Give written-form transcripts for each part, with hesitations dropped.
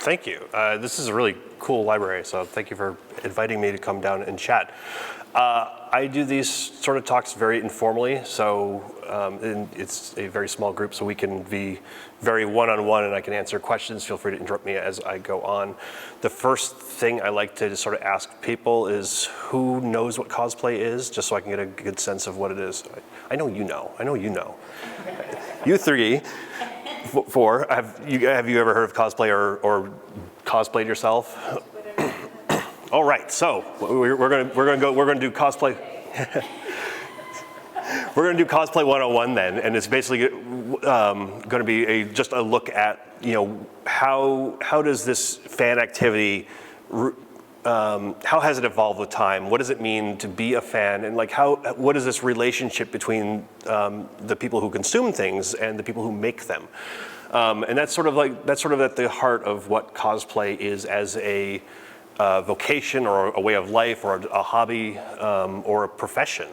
Thank you. This is a really cool library, so thank you for inviting me to come down and chat. I do these sort of talks very informally, so it's a very small group, so we can be very one-on-one and I can answer questions. Feel free to interrupt me as I go on. The first thing I like to sort of ask people is who knows what cosplay is, just so I can get a good sense of what it is. I know you know. I know you know. You three. Four, have you ever heard of cosplay or cosplayed yourself? All right, so we're gonna do cosplay. We're gonna do cosplay 101 then, and it's basically gonna be just a look at how does this fan activity. How has it evolved with time? What does it mean to be a fan? And what is this relationship between the people who consume things and the people who make them? And that's sort of at the heart of what cosplay is as a vocation or a way of life or a hobby or a profession.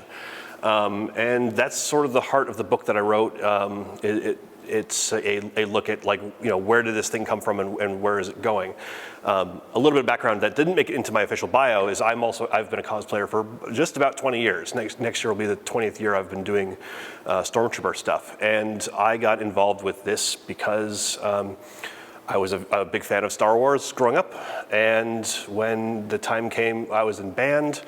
And that's sort of the heart of the book that I wrote. It's a look at where did this thing come from and where is it going? A little bit of background that didn't make it into my official bio is I've been a cosplayer for just about 20 years. Next year will be the 20th year I've been doing Stormtrooper stuff. And I got involved with this because I was a big fan of Star Wars growing up. And when the time came, I was in band.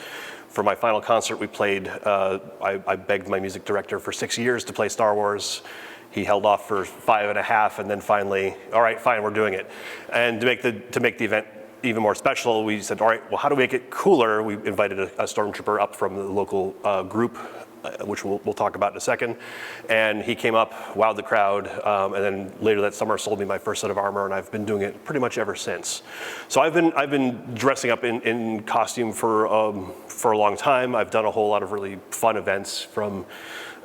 For my final concert we played, I begged my music director for 6 years to play Star Wars. He held off for 5.5, and then finally, all right, fine, we're doing it. And to make the event even more special, we said, all right, well, how do we make it cooler? We invited a stormtrooper up from the local group, which we'll talk about in a second. And he came up, wowed the crowd, and then later that summer sold me my first set of armor, and I've been doing it pretty much ever since. So I've been dressing up in costume for a long time. I've done a whole lot of really fun events, from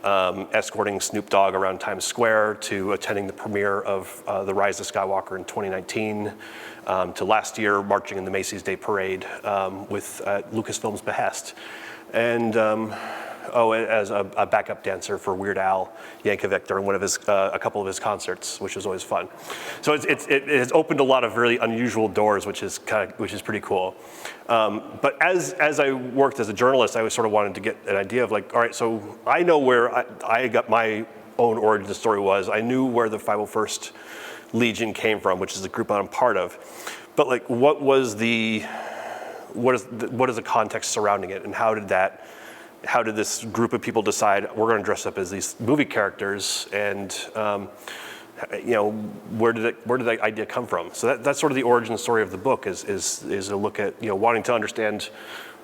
escorting Snoop Dogg around Times Square to attending the premiere of The Rise of Skywalker in 2019, to last year marching in the Macy's Day Parade with Lucasfilm's behest. And as a backup dancer for Weird Al Yankovic during a couple of his concerts, which was always fun. So it has opened a lot of really unusual doors, which is pretty cool. But as I worked as a journalist, I always sort of wanted to get an idea of all right, so I know where I got my own origin story was. I knew where the 501st Legion came from, which is the group I'm part of. But what is the context surrounding it, and how did this group of people decide we're going to dress up as these movie characters, and where did that idea come from? So that's sort of the origin story of the book is a look at wanting to understand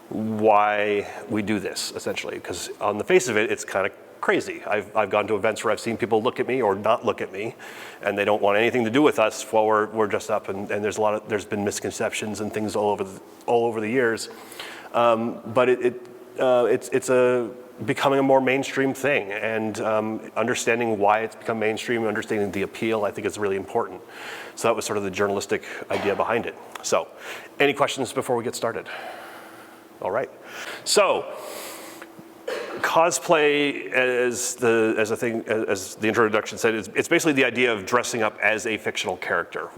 why we do this, essentially, because on the face of it, it's kind of crazy. I've gone to events where I've seen people look at me or not look at me, and they don't want anything to do with us while we're dressed up, and there's been misconceptions and things all over the years, but it's becoming a more mainstream thing, and understanding why it's become mainstream, understanding the appeal, I think is really important. So that was sort of the journalistic idea behind it. So, any questions before we get started? All right. So, cosplay as the introduction said, it's basically the idea of dressing up as a fictional character.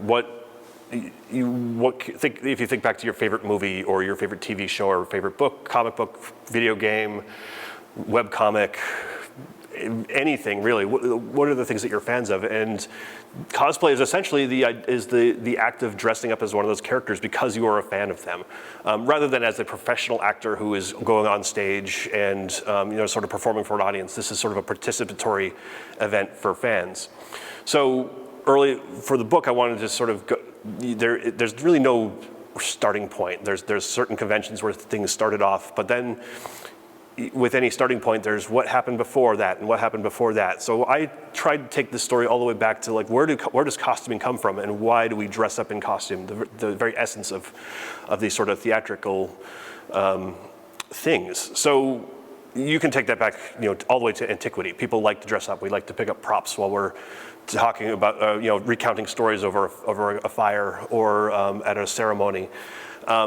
If you think back to your favorite movie or your favorite TV show or favorite book, comic book, video game, webcomic, anything really, what are the things that you're fans of? And cosplay is essentially the act of dressing up as one of those characters because you are a fan of them, rather than as a professional actor who is going on stage and sort of performing for an audience. This is sort of a participatory event for fans. So early for the book, I wanted to sort of go, there's really no starting point. There's certain conventions where things started off, but then with any starting point, there's what happened before that and what happened before that. So I tried to take this story all the way back to where does costuming come from, and why do we dress up in costume? The very essence of these sort of theatrical things. So you can take that back, all the way to antiquity. People like to dress up. We like to pick up props while we're talking about, recounting stories over a fire or at a ceremony.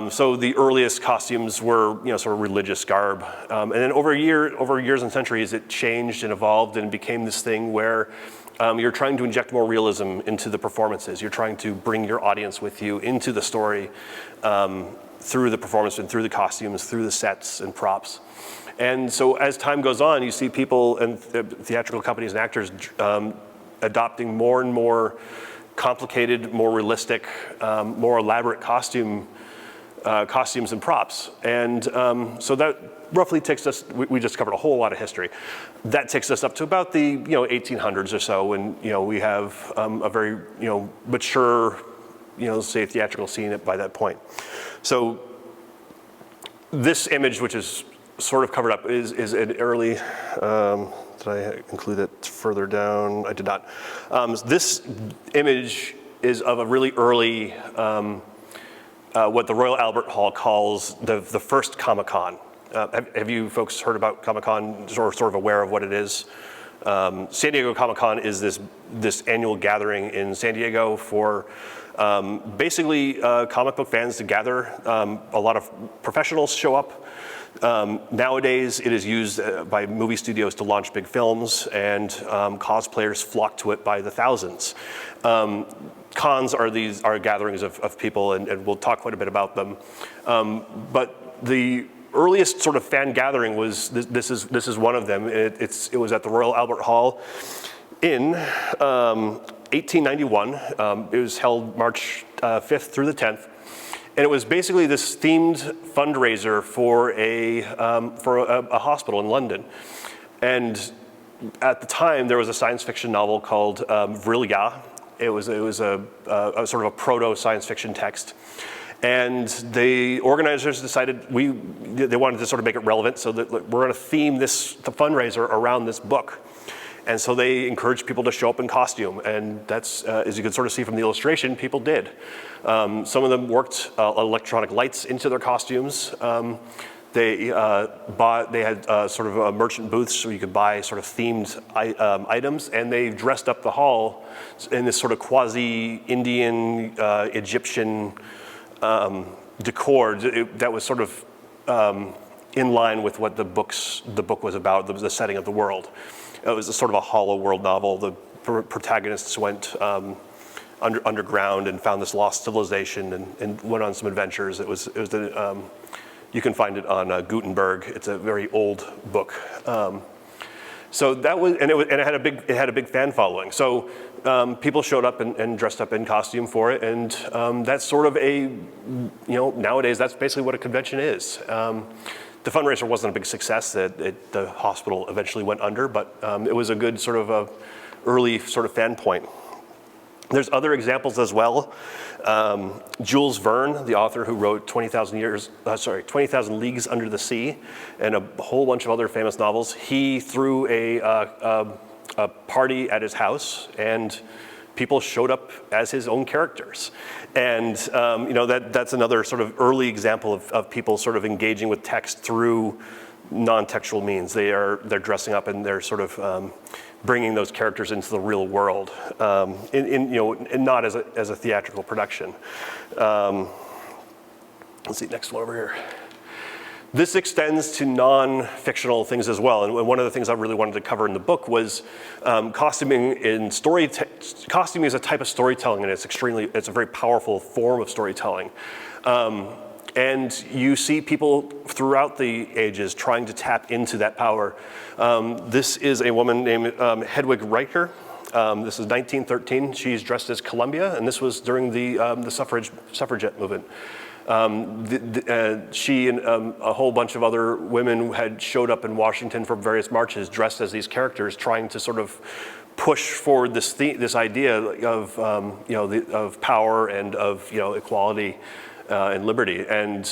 So the earliest costumes were, sort of religious garb. And then over years and centuries, it changed and evolved and became this thing where you're trying to inject more realism into the performances. You're trying to bring your audience with you into the story through the performance and through the costumes, through the sets and props. And so as time goes on, you see people and theatrical companies and actors adopting more and more complicated, more realistic, more elaborate costumes and props. And so that roughly takes us, we just covered a whole lot of history. That takes us up to about the 1800s or so, when we have a very mature say theatrical scene by that point. So this image, which is sort of covered up, is an early, did I include it further down? I did not. This image is of a really early, what the Royal Albert Hall calls the first Comic-Con. Have you folks heard about Comic-Con, or sort of aware of what it is? San Diego Comic-Con is this annual gathering in San Diego for basically comic book fans to gather. A lot of professionals show up. Nowadays, it is used by movie studios to launch big films, and cosplayers flock to it by the thousands. Cons are gatherings of people, and we'll talk quite a bit about them. But the earliest sort of fan gathering was this is one of them. It was at the Royal Albert Hall in 1891. It was held March 5th through the 10th. And it was basically this themed fundraiser for a hospital in London. And at the time, there was a science fiction novel called Vrilya. It was a sort of a proto science fiction text. And the organizers decided they wanted to sort of make it relevant, so that we're going to theme the fundraiser around this book. And so they encouraged people to show up in costume, and that's, as you can sort of see from the illustration, people did. Some of them worked electronic lights into their costumes. They had sort of merchant booths where you could buy sort of themed items, and they dressed up the hall in this sort of quasi-Indian, Egyptian decor that was sort of in line with what the book was about, the setting of the world. It was a sort of a hollow world novel. The protagonists went underground and found this lost civilization and went on some adventures. You can find it on Gutenberg. It's a very old book. So that was, and it had a big fan following. So people showed up and dressed up in costume for it, and that's sort of nowadays that's basically what a convention is. The fundraiser wasn't a big success. The hospital eventually went under, but it was a good sort of early sort of fan point. There's other examples as well. Jules Verne, the author who wrote 20,000 Leagues Under the Sea, and a whole bunch of other famous novels, he threw a party at his house, and people showed up as his own characters. And that's another sort of early example of people sort of engaging with text through non-textual means. They're dressing up and they're sort of bringing those characters into the real world, and not as a theatrical production. Let's see, next one over here. This extends to non-fictional things as well, and one of the things I really wanted to cover in the book was costuming in costuming is a type of storytelling, and it's a very powerful form of storytelling. And you see people throughout the ages trying to tap into that power. This is a woman named Hedwig Riker. This is 1913. She's dressed as Columbia, and this was during the suffragette movement. She and a whole bunch of other women had showed up in Washington for various marches dressed as these characters, trying to sort of push forward this idea of power and of equality and liberty. And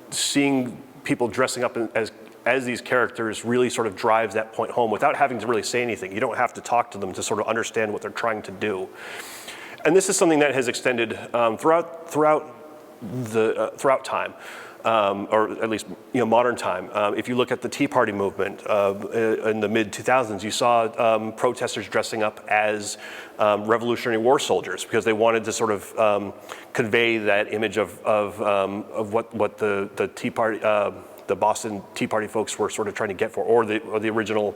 seeing people dressing up as these characters really sort of drives that point home without having to really say anything. You don't have to talk to them to sort of understand what they're trying to do. And this is something that has extended throughout time. or at least modern time. If you look at the Tea Party movement in the mid-2000s, you saw protesters dressing up as Revolutionary War soldiers because they wanted to sort of convey that image of what the Tea Party, the Boston Tea Party folks were sort of trying to get for, or the original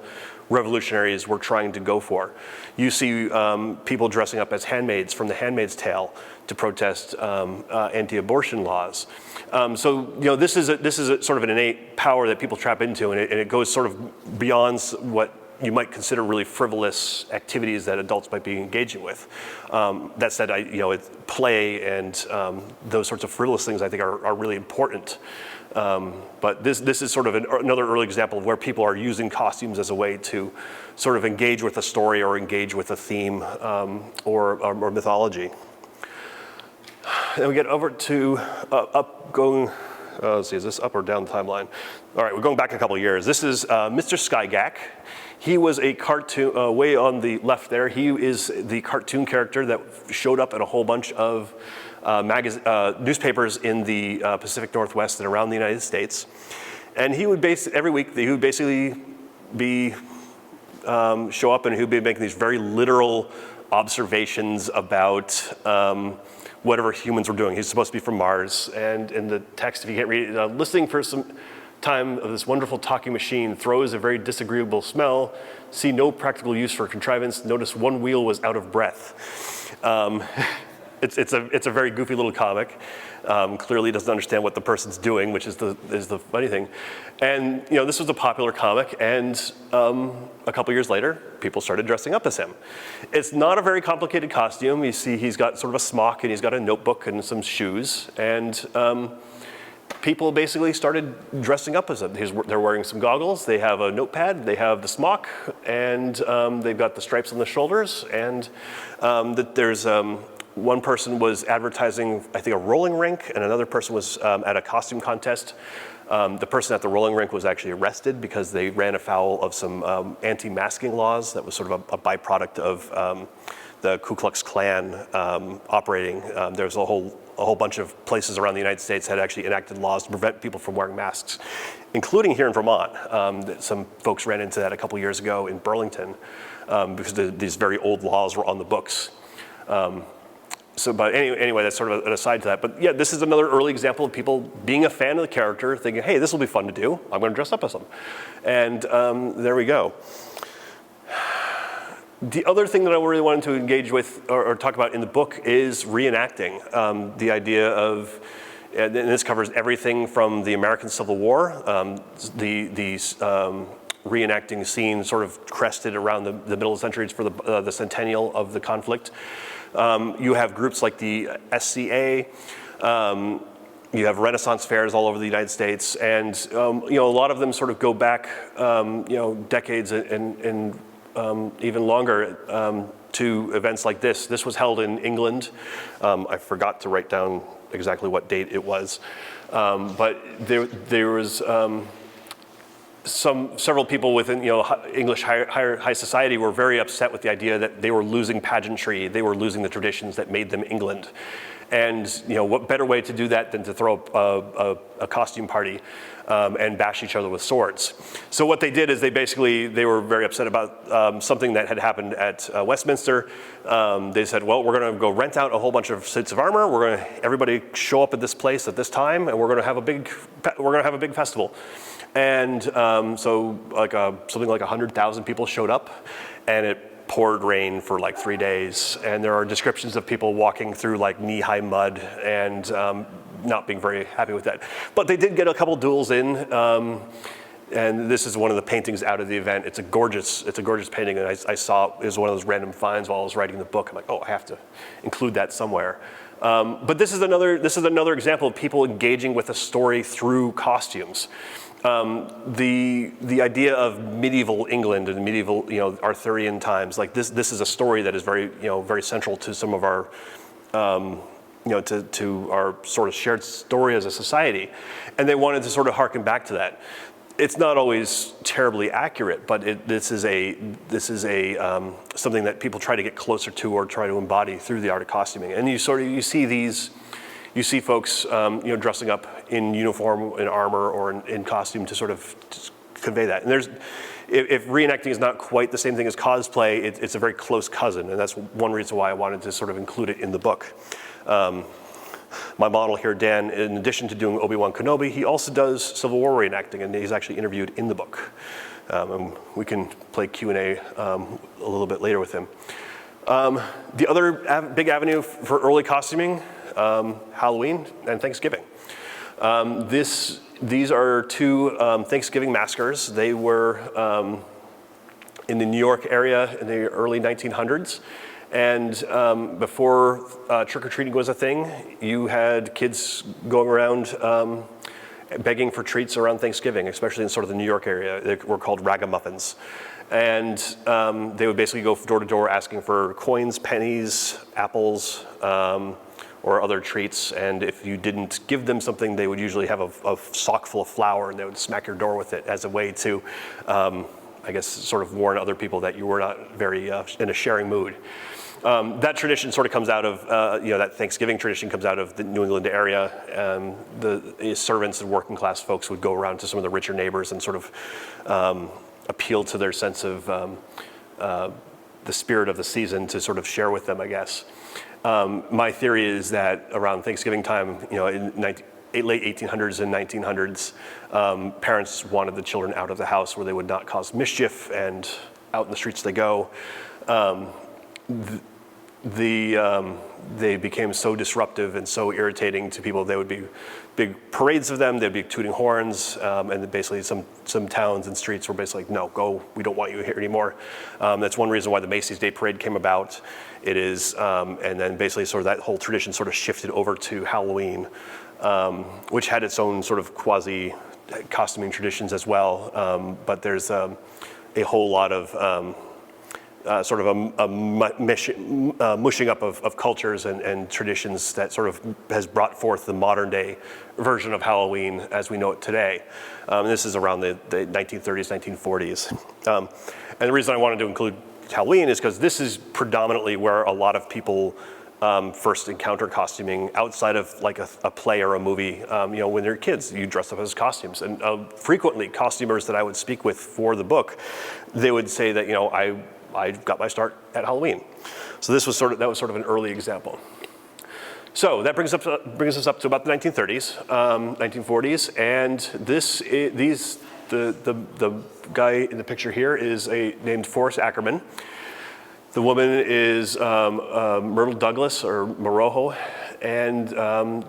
revolutionaries were trying to go for. You see people dressing up as handmaids from The Handmaid's Tale to protest anti-abortion laws. So this is a sort of an innate power that people trap into, and it goes sort of beyond what you might consider really frivolous activities that adults might be engaging with. That said, play and those sorts of frivolous things I think are really important. But this is sort of another early example of where people are using costumes as a way to sort of engage with a story or engage with a theme or mythology. Then we get over to let's see, is this up or down the timeline? All right, we're going back a couple of years. This is Mr. Skygack. He was a cartoon, way on the left there, he is the cartoon character that showed up in a whole bunch of newspapers in the Pacific Northwest and around the United States. And he would every week, he would basically show up and he would be making these very literal observations about whatever humans were doing. He's supposed to be from Mars. And in the text, if you can't read it, listening for some time of this wonderful talking machine throws a very disagreeable smell, see no practical use for contrivance, notice one wheel was out of breath. It's a very goofy little comic. Clearly doesn't understand what the person's doing, which is the funny thing. And this was a popular comic, and a couple years later, people started dressing up as him. It's not a very complicated costume. You see he's got sort of a smock, and he's got a notebook and some shoes, and people basically started dressing up as him. They're wearing some goggles, they have a notepad, they have the smock, and they've got the stripes on the shoulders, and there's one person was advertising, I think, a rolling rink, and another person was at a costume contest. The person at the rolling rink was actually arrested because they ran afoul of some anti-masking laws. That was sort of a byproduct of the Ku Klux Klan operating. There was a whole bunch of places around the United States that had actually enacted laws to prevent people from wearing masks, including here in Vermont. Some folks ran into that a couple years ago in Burlington because these very old laws were on the books. But anyway, that's sort of an aside to that. But yeah, this is another early example of people being a fan of the character, thinking, hey, this will be fun to do. I'm going to dress up as them. And there we go. The other thing that I really wanted to engage with or talk about in the book is reenacting. The idea of, and this covers everything from the American Civil War, these reenacting scenes sort of crested around the middle of the century for the centennial of the conflict. You have groups like the SCA, you have Renaissance fairs all over the United States, and a lot of them sort of go back decades and even longer to events like this. This was held in England. I forgot to write down exactly what date it was, but there was several people within English high society were very upset with the idea that they were losing pageantry, they were losing the traditions that made them England. And what better way to do that than to throw a costume party and bash each other with swords. So what they did is they were very upset about something that had happened at Westminster. They said, well, we're going to go rent out a whole bunch of suits of armor. We're going to everybody show up at this place at this time, and we're going to have a big festival. And so something like 100,000 people showed up, and it poured rain for like 3 days. And there are descriptions of people walking through like knee-high mud and not being very happy with that. But they did get a couple duels in, and this is one of the paintings out of the event. It's a gorgeous painting, and I saw it was one of those random finds while I was writing the book. I'm like, oh, I have to include that somewhere. But this is another example of people engaging with a story through costumes. The idea of medieval England and medieval, Arthurian times, like this is a story that is very, very central to some of our, to our sort of shared story as a society, and they wanted to sort of harken back to that. It's not always terribly accurate, but this is something that people try to get closer to or try to embody through the art of costuming. And you see these you see folks dressing up in uniform, in armor, or in costume to sort of convey that. And if reenacting is not quite the same thing as cosplay, it's a very close cousin, and that's one reason why I wanted to sort of include it in the book. My model here, Dan, in addition to doing Obi-Wan Kenobi, he also does Civil War reenacting, and he's actually interviewed in the book. And we can play Q&A a little bit later with him. The other big avenue for early costuming, Halloween and Thanksgiving. These are two Thanksgiving massacres. They were in the New York area in the early 1900s. And before trick-or-treating was a thing, you had kids going around begging for treats around Thanksgiving, especially in sort of the New York area. They were called ragamuffins. And they would basically go door to door asking for coins, pennies, apples, or other treats. And if you didn't give them something, they would usually have a sock full of flour, and they would smack your door with it as a way to, I guess, sort of warn other people that you were not very in a sharing mood. That tradition sort of comes out of, that Thanksgiving tradition comes out of the New England area. The servants and working class folks would go around to some of the richer neighbors and sort of appeal to their sense of the spirit of the season to sort of share with them, I guess. My theory is that around Thanksgiving time, in late 1800s and 1900s, parents wanted the children out of the house where they would not cause mischief, and out in the streets they go. They became so disruptive and so irritating to people. There would be big parades of them. They'd be tooting horns, and basically some towns and streets were basically like, no, go, we don't want you here anymore. That's one reason why the Macy's Day Parade came about. It is, and then basically sort of that whole tradition sort of shifted over to Halloween, which had its own sort of quasi costuming traditions as well. But there's a whole lot of sort of a mushing up of cultures and traditions that sort of has brought forth the modern day version of Halloween as we know it today. And this is around the 1930s, 1940s. And the reason I wanted to include Halloween is because this is predominantly where a lot of people first encounter costuming outside of like a play or a movie. When they're kids, you dress up as costumes. And frequently costumers that I would speak with for the book, they would say that, I got my start at Halloween. So that was sort of an early example. So that brings us up to about the 1930s, 1940s, and the guy in the picture here is named Forrest Ackerman. The woman is Myrtle Douglas or Morojo, and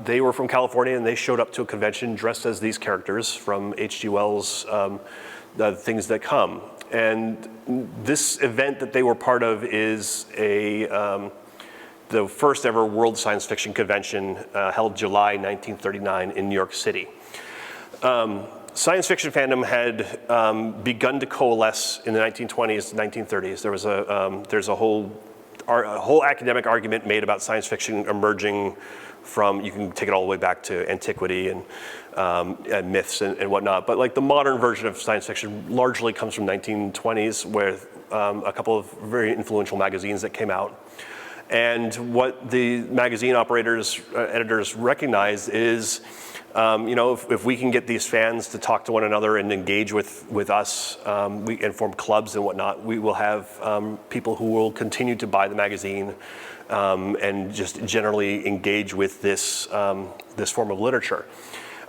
they were from California, and they showed up to a convention dressed as these characters from H.G. Wells' The Things That Come. And this event that they were part of is the first ever World Science Fiction Convention held July 1939 in New York City. Science fiction fandom had begun to coalesce in the 1920s, 1930s. There's a whole academic argument made about science fiction emerging from, you can take it all the way back to antiquity and myths and whatnot. But like the modern version of science fiction largely comes from 1920s with a couple of very influential magazines that came out. And what the magazine editors recognized is, if we can get these fans to talk to one another and engage with us, and form clubs and whatnot, we will have people who will continue to buy the magazine and just generally engage with this form of literature.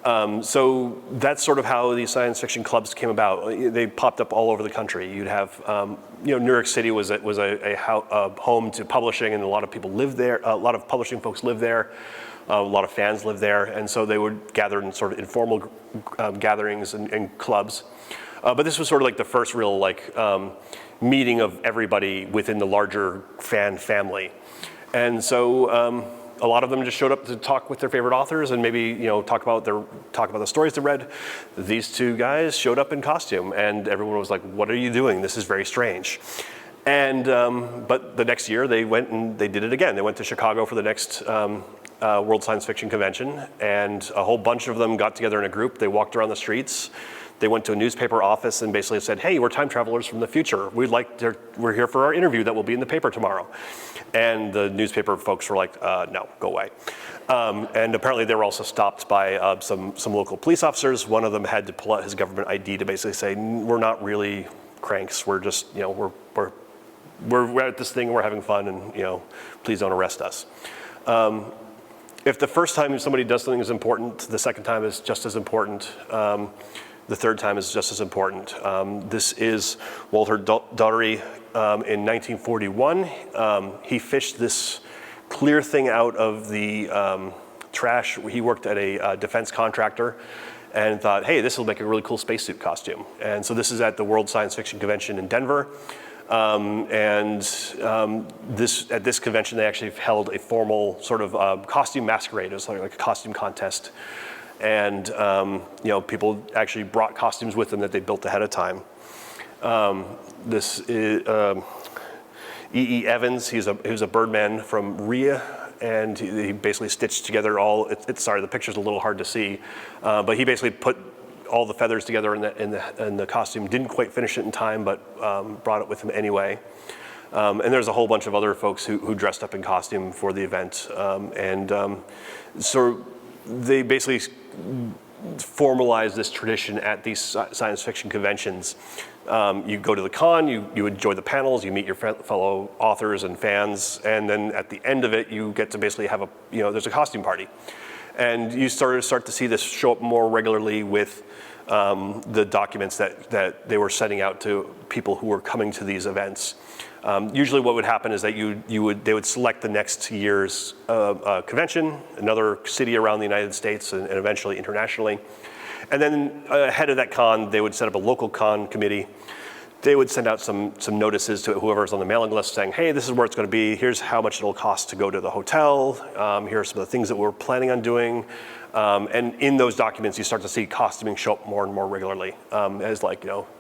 So that's sort of how these science fiction clubs came about. They popped up all over the country. You'd have, New York City was a home to publishing, and a lot of people lived there. A lot of publishing folks lived there. A lot of fans lived there, and so they would gather in sort of informal gatherings and clubs. But this was sort of like the first real meeting of everybody within the larger fan family. And so a lot of them just showed up to talk with their favorite authors and maybe talk about the stories they read. These two guys showed up in costume, and everyone was like, "What are you doing? This is very strange." And but the next year they went and they did it again. They went to Chicago for the next World Science Fiction Convention, and a whole bunch of them got together in a group. They walked around the streets. They went to a newspaper office and basically said, hey, we're time travelers from the future. We're here for our interview that will be in the paper tomorrow. And the newspaper folks were like, no, go away. And apparently they were also stopped by some local police officers. One of them had to pull out his government ID to basically say, we're not really cranks. We're just, we're at this thing, we're having fun, and please don't arrest us. If the first time somebody does something is important, the second time is just as important. The third time is just as important. This is Walter Daugherty in 1941. He fished this clear thing out of the trash. He worked at a defense contractor and thought, hey, this will make a really cool spacesuit costume. And so this is at the World Science Fiction Convention in Denver. At this convention, they actually held a formal sort of costume masquerade. It was like a costume contest. And people actually brought costumes with them that they built ahead of time. This is E.E. Evans. He was a birdman from Rhea, and he basically stitched together all. Sorry, the picture's a little hard to see, but he basically put all the feathers together in the costume. Didn't quite finish it in time, but brought it with him anyway. And there's a whole bunch of other folks who dressed up in costume for the event, so they basically formalize this tradition at these science fiction conventions. You go to the con, you enjoy the panels, you meet your fellow authors and fans, and then at the end of it, you get to basically have there's a costume party. And you start to see this show up more regularly with the documents that they were sending out to people who were coming to these events. Usually what would happen is that they would select the next year's convention, another city around the United States and eventually internationally. And then ahead of that con, they would set up a local con committee. They would send out some notices to whoever's on the mailing list saying, hey, this is where it's going to be. Here's how much it'll cost to go to the hotel. Here are some of the things that we're planning on doing. And in those documents, you start to see costuming show up more and more regularly as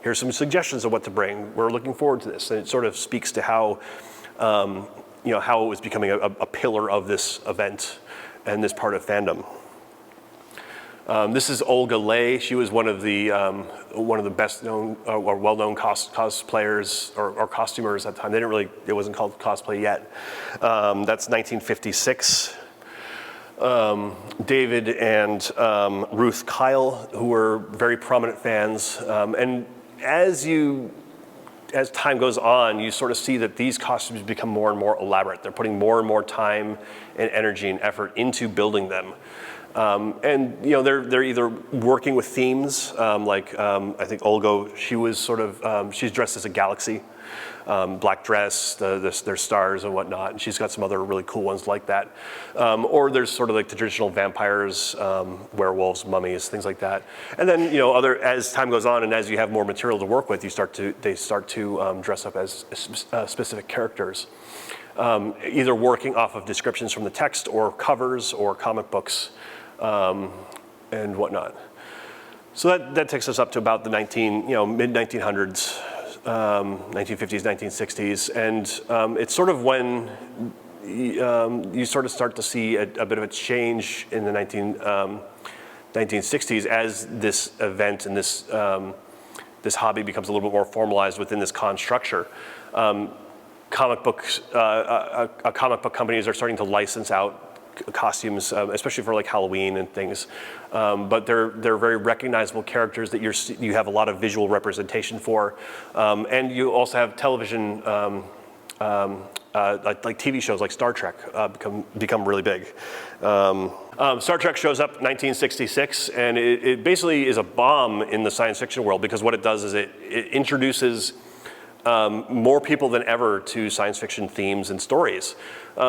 here's some suggestions of what to bring. We're looking forward to this. And it sort of speaks to how, how it was becoming a pillar of this event and this part of fandom. This is Olga Lay. She was one of the best known or well-known cosplayers or costumers at the time. It wasn't called cosplay yet. That's 1956. David and Ruth Kyle, who were very prominent fans. And as time goes on, you sort of see that these costumes become more and more elaborate. They're putting more and more time and energy and effort into building them. They're either working with themes, I think Olga, she's dressed as a galaxy, black dress, there's stars and whatnot, and she's got some other really cool ones like that. Or there's sort of like the traditional vampires, werewolves, mummies, things like that. And then, as time goes on and as you have more material to work with, they start to dress up as specific characters. Either working off of descriptions from the text or covers or comic books. And whatnot. So that takes us up to about the mid-1900s, 1950s, 1960s, and it's sort of when you sort of start to see a bit of a change in the 1960s as this event and this hobby becomes a little bit more formalized within this con structure. Comic book companies are starting to license out costumes, especially for like Halloween and things, but they're very recognizable characters that you have a lot of visual representation for, and you also have television, like TV shows like Star Trek become really big. Star Trek shows up 1966, and it basically is a bomb in the science fiction world because what it does is it introduces more people than ever to science fiction themes and stories.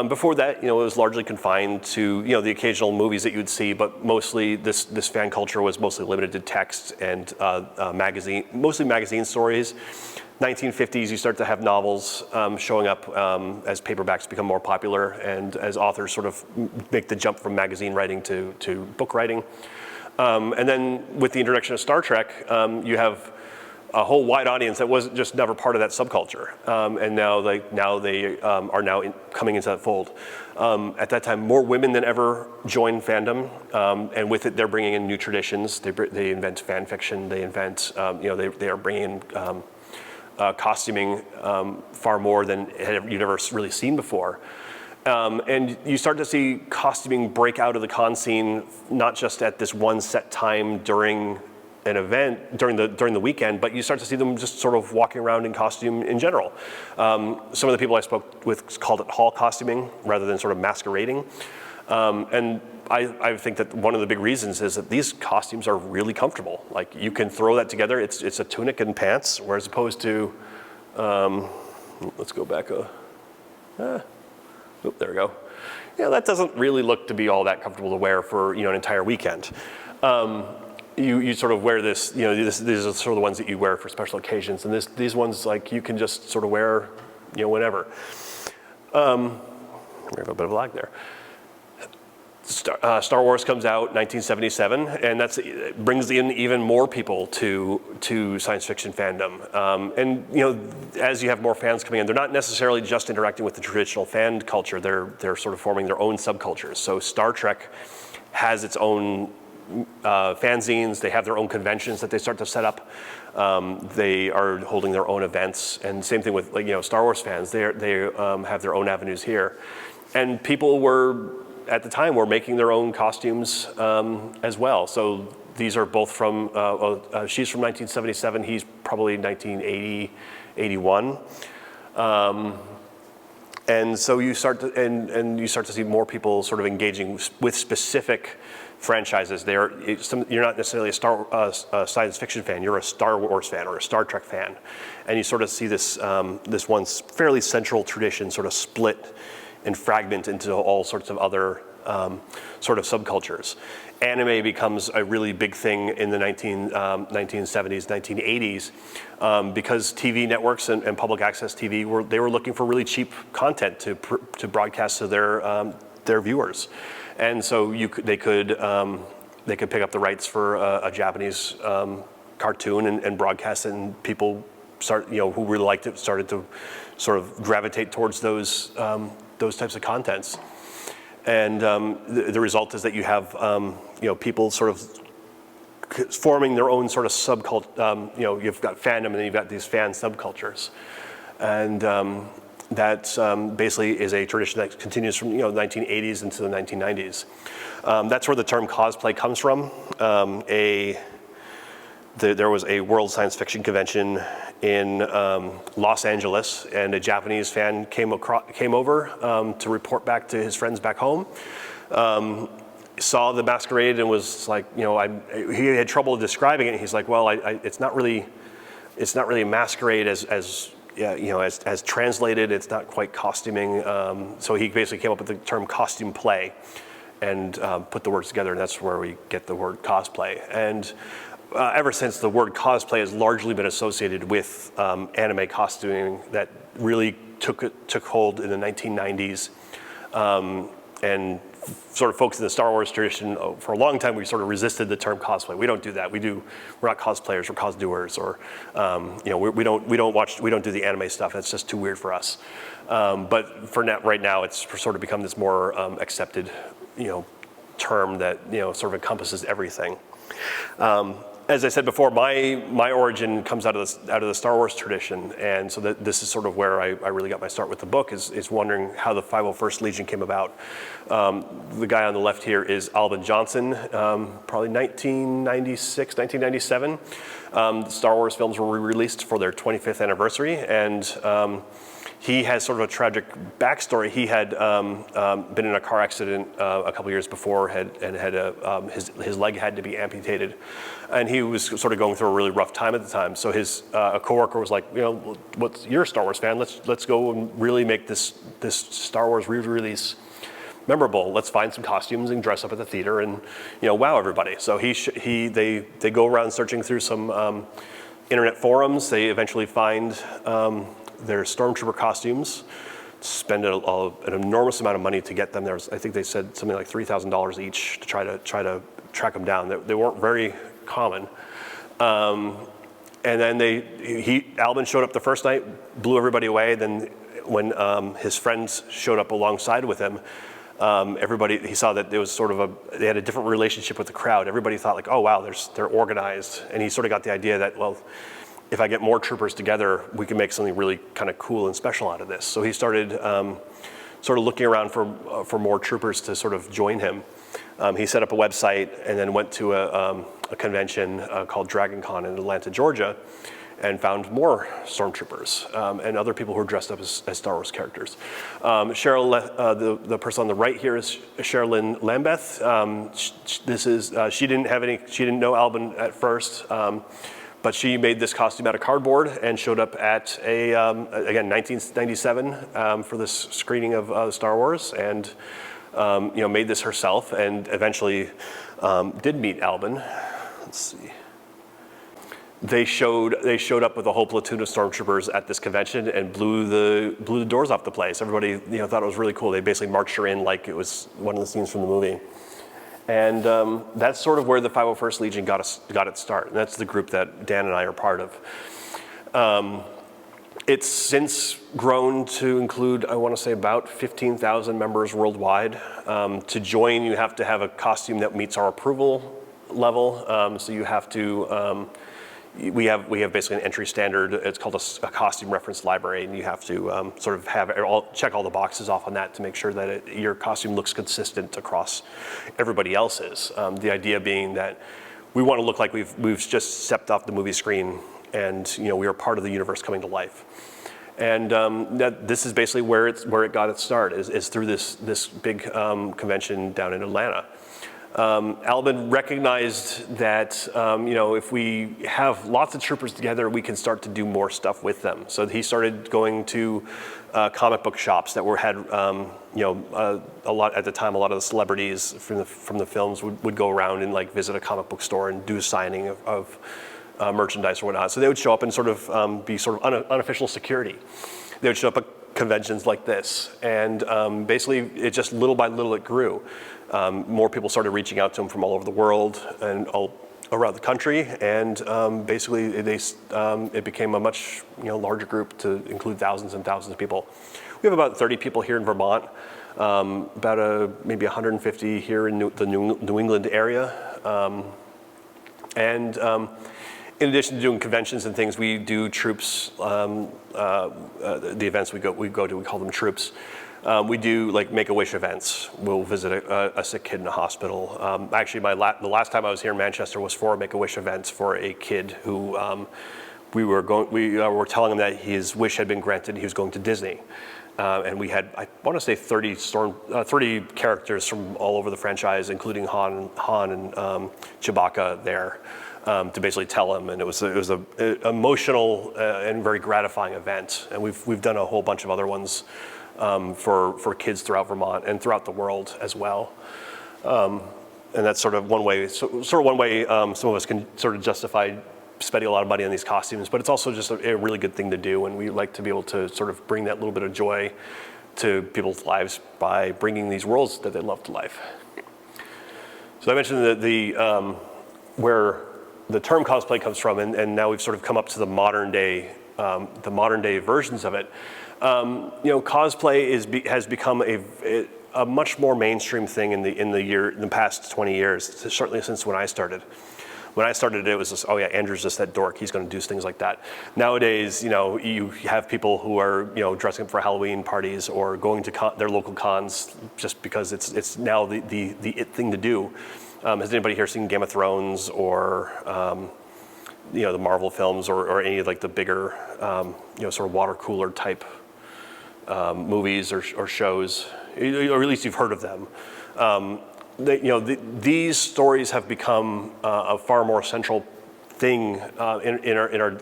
Before that, it was largely confined to, the occasional movies that you'd see, but mostly this fan culture was mostly limited to text and mostly magazine stories. 1950s, you start to have novels showing up as paperbacks become more popular and as authors sort of make the jump from magazine writing to book writing. And then with the introduction of Star Trek, you have a whole wide audience that wasn't just never part of that subculture, and now they are coming into that fold. At that time, more women than ever joined fandom, and with it, they're bringing in new traditions. They invent fan fiction. They invent, they are bringing in costuming far more than you'd ever really seen before. And you start to see costuming break out of the con scene, not just at this one set time during an event, during the weekend, but you start to see them just sort of walking around in costume in general. Some of the people I spoke with called it hall costuming rather than sort of masquerading. And I think that one of the big reasons is that these costumes are really comfortable. Like, you can throw that together. It's a tunic and pants, whereas opposed to, let's go back there we go. Yeah, that doesn't really look to be all that comfortable to wear for an entire weekend. You sort of wear this, these are sort of the ones that you wear for special occasions, and these ones, like, you can just sort of wear, whenever. We have a bit of a lag there. Star Wars comes out 1977, and it brings in even more people to science fiction fandom. And as you have more fans coming in, they're not necessarily just interacting with the traditional fan culture. They're sort of forming their own subcultures. So Star Trek has its own fanzines. They have their own conventions that they start to set up. They are holding their own events, and same thing with Star Wars fans. They have their own avenues here, and people at the time were making their own costumes as well. So these are both from, she's from 1977, he's probably 1980, 81. And so you start to see more people sort of engaging with specific franchises. You're not necessarily a science fiction fan, you're a Star Wars fan or a Star Trek fan. And you sort of see this one fairly central tradition sort of split and fragment into all sorts of other sort of subcultures. Anime becomes a really big thing in the 1970s, 1980s, because TV networks and public access TV were looking for really cheap content to broadcast to their viewers, and so they could pick up the rights for a Japanese cartoon and broadcast it, and people who really liked it started to sort of gravitate towards those types of contents. And the result is that you have people sort of forming their own sort of subculture. You've got fandom, and then you've got these fan subcultures, and that basically is a tradition that continues from the 1980s into the 1990s. That's where the term cosplay comes from. There was a World Science Fiction Convention in Los Angeles, and a Japanese fan came over to report back to his friends back home. Saw the masquerade and was like, he had trouble describing it. He's like, well, it's not really a masquerade as translated. It's not quite costuming. So he basically came up with the term costume play, and put the words together, and that's where we get the word cosplay. And ever since, the word cosplay has largely been associated with anime costuming that really took hold in the 1990s, and sort of folks in the Star Wars tradition, for a long time we sort of resisted the term cosplay. We don't do that. We're not cosplayers. We're cosdoers, or we don't do the anime stuff. It's just too weird for us. But right now, it's sort of become this more accepted term that sort of encompasses everything. As I said before, my origin comes out of the Star Wars tradition, and so this is sort of where I really got my start with the book, is wondering how the 501st Legion came about. The guy on the left here is Alvin Johnson, probably 1996, 1997. The Star Wars films were re-released for their 25th anniversary, and he has sort of a tragic backstory. He had been in a car accident a couple years before, his leg had to be amputated, and he was sort of going through a really rough time at the time. So a coworker was like, you're a Star Wars fan. Let's go and really make this Star Wars re-release memorable. Let's find some costumes and dress up at the theater and wow everybody. So they go around searching through some internet forums. They eventually find their stormtrooper costumes, spend an enormous amount of money to get them. I think they said something like $3,000 each to try to track them down. They weren't very common, And then Albin showed up the first night, blew everybody away. Then when his friends showed up alongside with him, he saw that there was sort of they had a different relationship with the crowd. Everybody thought like, oh wow, they're organized. And he sort of got the idea that, well, if I get more troopers together, we can make something really kind of cool and special out of this. So he started sort of looking around for more troopers to sort of join him. He set up a website and then went to a convention called Dragon Con in Atlanta, Georgia, and found more stormtroopers and other people who were dressed up as Star Wars characters. The person on the right here is Sherilyn Lambeth. She didn't know Albin at first, but she made this costume out of cardboard and showed up at again 1997 for this screening of Star Wars, and made this herself, and eventually did meet Albin. Let's see. They showed up with a whole platoon of stormtroopers at this convention and blew the doors off the place. Everybody thought it was really cool. They basically marched her in like it was one of the scenes from the movie. And that's sort of where the 501st Legion got its start. And that's the group that Dan and I are part of. It's since grown to include, I want to say, about 15,000 members worldwide. To join, you have to have a costume that meets our approval level. So you have to, we have basically an entry standard. It's called a costume reference library, and you have to sort of check all the boxes off on that to make sure that your costume looks consistent across everybody else's. The idea being that we want to look like we've just stepped off the movie screen, and we are part of the universe coming to life. And this is basically where it got its start, is through this big convention down in Atlanta. Albin recognized that if we have lots of troopers together, we can start to do more stuff with them. So he started going to comic book shops that had a lot at the time. A lot of the celebrities from the films would go around and like visit a comic book store and do a signing of merchandise or whatnot. So they would show up and sort of be sort of unofficial security. They would show up at conventions like this, and basically it just little by little it grew. More people started reaching out to him from all over the world and all around the country, and basically it became a much larger group to include thousands and thousands of people. We have about 30 people here in Vermont, about maybe 150 here in the New England area, and in addition to doing conventions and things, we do troops. The events we go to, we call them troops. We do like Make-A-Wish events. We'll visit a sick kid in a hospital. Actually, the last time I was here in Manchester was for a Make-A-Wish events for a kid who we were telling him that his wish had been granted. He was going to Disney, and we had, I want to say, 30 characters from all over the franchise, including Han and Chewbacca there. To basically tell him, and it was a emotional and very gratifying event. And we've done a whole bunch of other ones for kids throughout Vermont and throughout the world as well. And that's sort of one way. Some of us can sort of justify spending a lot of money on these costumes, but it's also just a really good thing to do, and we like to be able to sort of bring that little bit of joy to people's lives by bringing these worlds that they love to life. So I mentioned that where the term cosplay comes from, and now we've sort of come up to the modern day versions of it. Cosplay has become a much more mainstream thing in the past 20 years. Certainly since when I started. When I started, it was just, oh yeah, Andrew's just that dork. He's going to do things like that. Nowadays, you have people who are dressing up for Halloween parties or going to their local cons just because it's now the it thing to do. Has anybody here seen Game of Thrones or the Marvel films or any of like the bigger sort of water cooler type movies or shows, or at least you've heard of them? These stories have become a far more central thing in our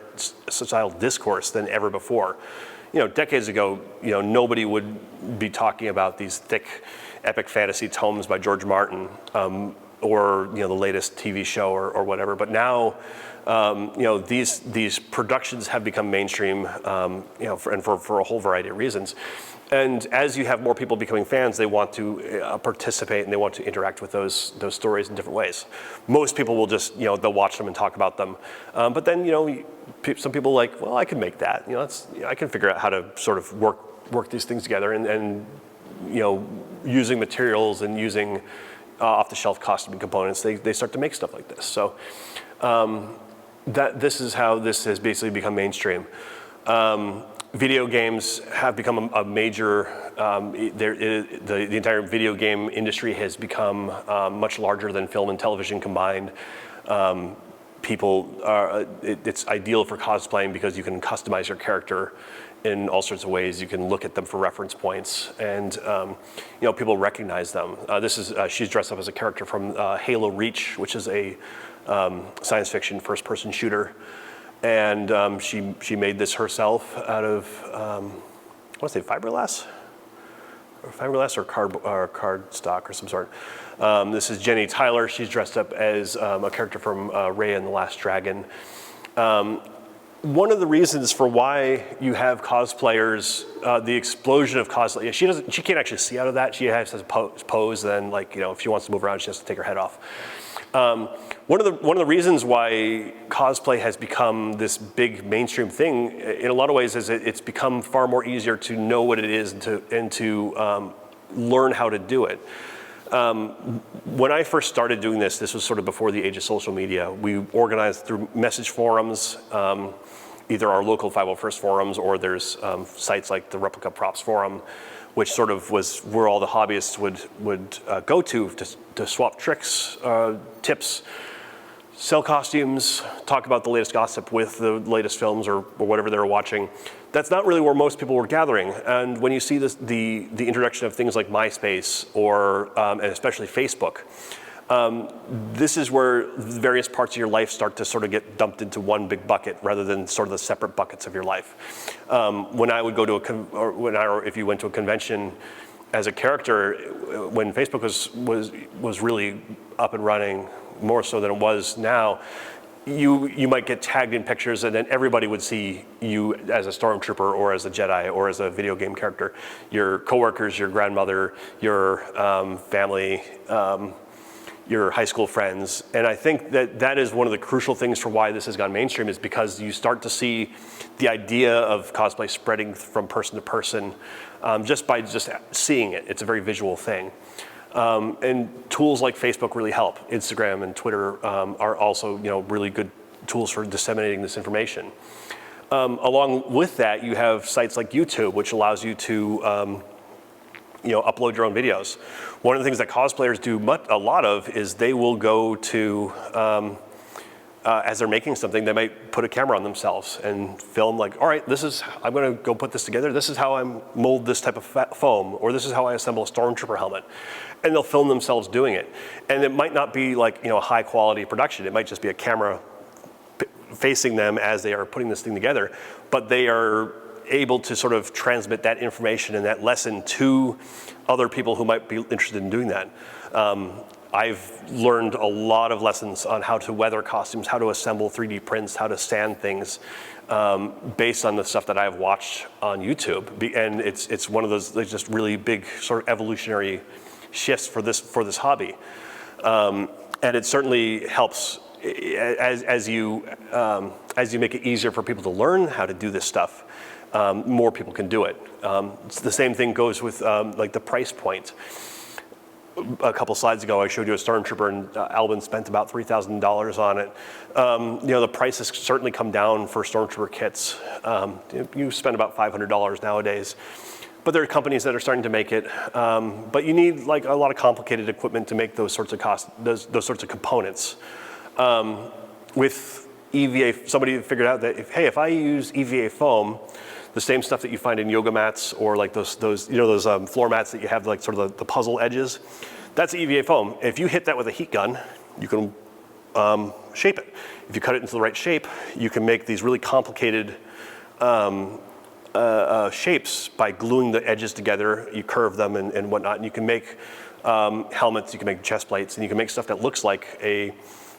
societal discourse than ever before. Decades ago, nobody would be talking about these thick epic fantasy tomes by George Martin. or the latest TV show or whatever. But now, these productions have become mainstream, for a whole variety of reasons. And as you have more people becoming fans, they want to participate and they want to interact with those stories in different ways. Most people will just, they'll watch them and talk about them. But then, some people are like, well, I can make that. I can figure out how to sort of work these things together and using materials and using off-the-shelf costuming components, they start to make stuff like this. So this is how this has basically become mainstream. Video games have become a major, the entire video game industry has become much larger than film and television combined. It's ideal for cosplaying because you can customize your character in all sorts of ways. You can look at them for reference points, and people recognize them. She's dressed up as a character from Halo Reach, which is a science fiction first-person shooter. And she made this herself out of, I want to say fiberglass or card stock or some sort. This is Jenny Tyler. She's dressed up as a character from Raya and the Last Dragon. One of the reasons for why you have cosplayers, the explosion of cosplay, she can't actually see out of that. She has to pose, and then if she wants to move around, she has to take her head off. One of the reasons why cosplay has become this big mainstream thing, in a lot of ways, is it's become far more easier to know what it is and to learn how to do it. When I first started doing this was sort of before the age of social media. We organized through message forums, either our local 501st forums, or there's sites like the Replica Props Forum, which sort of was where all the hobbyists would go to swap tricks, tips, sell costumes, talk about the latest gossip with the latest films or whatever they were watching. That's not really where most people were gathering. And when you see the introduction of things like MySpace or and especially Facebook, this is where various parts of your life start to sort of get dumped into one big bucket rather than sort of the separate buckets of your life. When I would go to if you went to a convention as a character, when Facebook was really up and running, more so than it was now, you might get tagged in pictures, and then everybody would see you as a stormtrooper or as a Jedi or as a video game character. Your coworkers, your grandmother, your family, your high school friends. And I think that is one of the crucial things for why this has gone mainstream, is because you start to see the idea of cosplay spreading from person to person just by seeing it. It's a very visual thing. And tools like Facebook really help. Instagram and Twitter are also really good tools for disseminating this information. Along with that, you have sites like YouTube, which allows you to upload your own videos. One of the things that cosplayers do a lot of is they will go to, as they're making something, they might put a camera on themselves and film like, all right, I'm gonna go put this together. This is how I mold this type of foam, or this is how I assemble a stormtrooper helmet. And they'll film themselves doing it. And it might not be like, a high quality production. It might just be a camera facing them as they are putting this thing together, but they are able to sort of transmit that information and that lesson to other people who might be interested in doing that. I've learned a lot of lessons on how to weather costumes, how to assemble 3D prints, how to sand things, based on the stuff that I've watched on YouTube. And it's one of those just really big sort of evolutionary shifts for this hobby. And it certainly helps as you make it easier for people to learn how to do this stuff. More people can do it. The same thing goes with like the price point. A couple slides ago, I showed you a stormtrooper, and Albin spent about $3,000 on it. The price has certainly come down for stormtrooper kits. You spend about $500 nowadays, but there are companies that are starting to make it. But you need like a lot of complicated equipment to make those sorts of those sorts of components. With EVA, somebody figured out that if I use EVA foam, the same stuff that you find in yoga mats or like those floor mats that you have like sort of the puzzle edges, that's EVA foam. If you hit that with a heat gun, you can shape it. If you cut it into the right shape, you can make these really complicated shapes by gluing the edges together. You curve them and whatnot, and you can make helmets, you can make chest plates, and you can make stuff that looks like a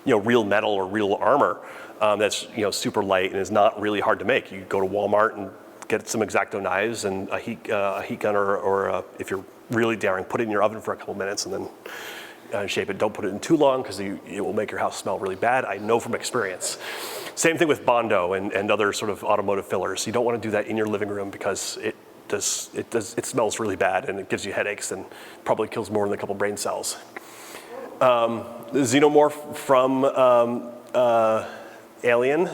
real metal or real armor that's super light and is not really hard to make. You go to Walmart and get some X-Acto knives and a heat gun, or if you're really daring, put it in your oven for a couple minutes and then shape it. Don't put it in too long because it will make your house smell really bad. I know from experience. Same thing with Bondo and other sort of automotive fillers. You don't want to do that in your living room because it smells really bad and it gives you headaches and probably kills more than a couple brain cells. The xenomorph from Alien.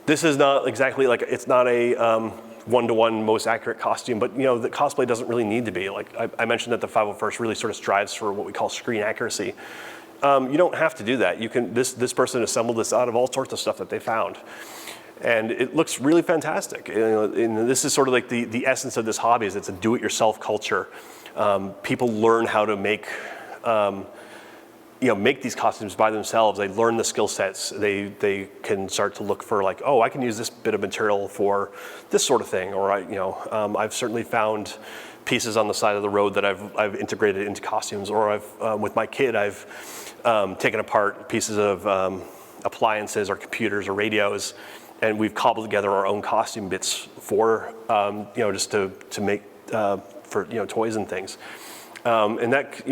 This is not exactly like, it's not a one-to-one most accurate costume, but the cosplay doesn't really need to be. Like I mentioned that the 501st really sort of strives for what we call screen accuracy. You don't have to do that. You can, this person assembled this out of all sorts of stuff that they found. And it looks really fantastic. And this is sort of like the essence of this hobby, is it's a do-it-yourself culture. People learn how to make these costumes by themselves. They learn the skill sets. They can start to look for like, oh, I can use this bit of material for this sort of thing. Or I've certainly found pieces on the side of the road that I've integrated into costumes. Or with my kid, I've taken apart pieces of appliances or computers or radios, and we've cobbled together our own costume bits for just to make for toys and things. And that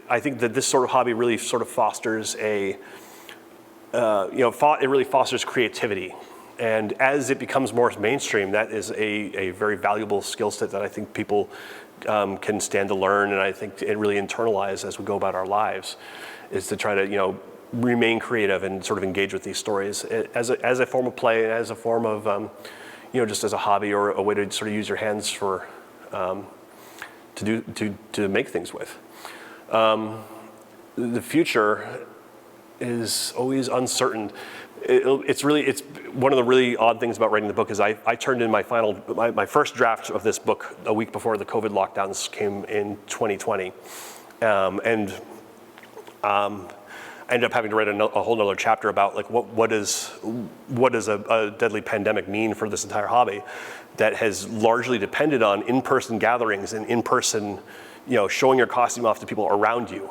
I think that this sort of hobby really sort of fosters it really fosters creativity. And as it becomes more mainstream, that is a very valuable skill set that I think people can stand to learn, and I think it really internalize as we go about our lives, is to try to remain creative and sort of engage with these stories as a form of play and as a form of just as a hobby or a way to sort of use your hands for to make things with. The future is always uncertain. It's one of the really odd things about writing the book is I turned in my first draft of this book a week before the COVID lockdowns came in 2020, I ended up having to write a whole nother chapter about like what does a deadly pandemic mean for this entire hobby that has largely depended on in-person gatherings and in-person showing your costume off to people around you.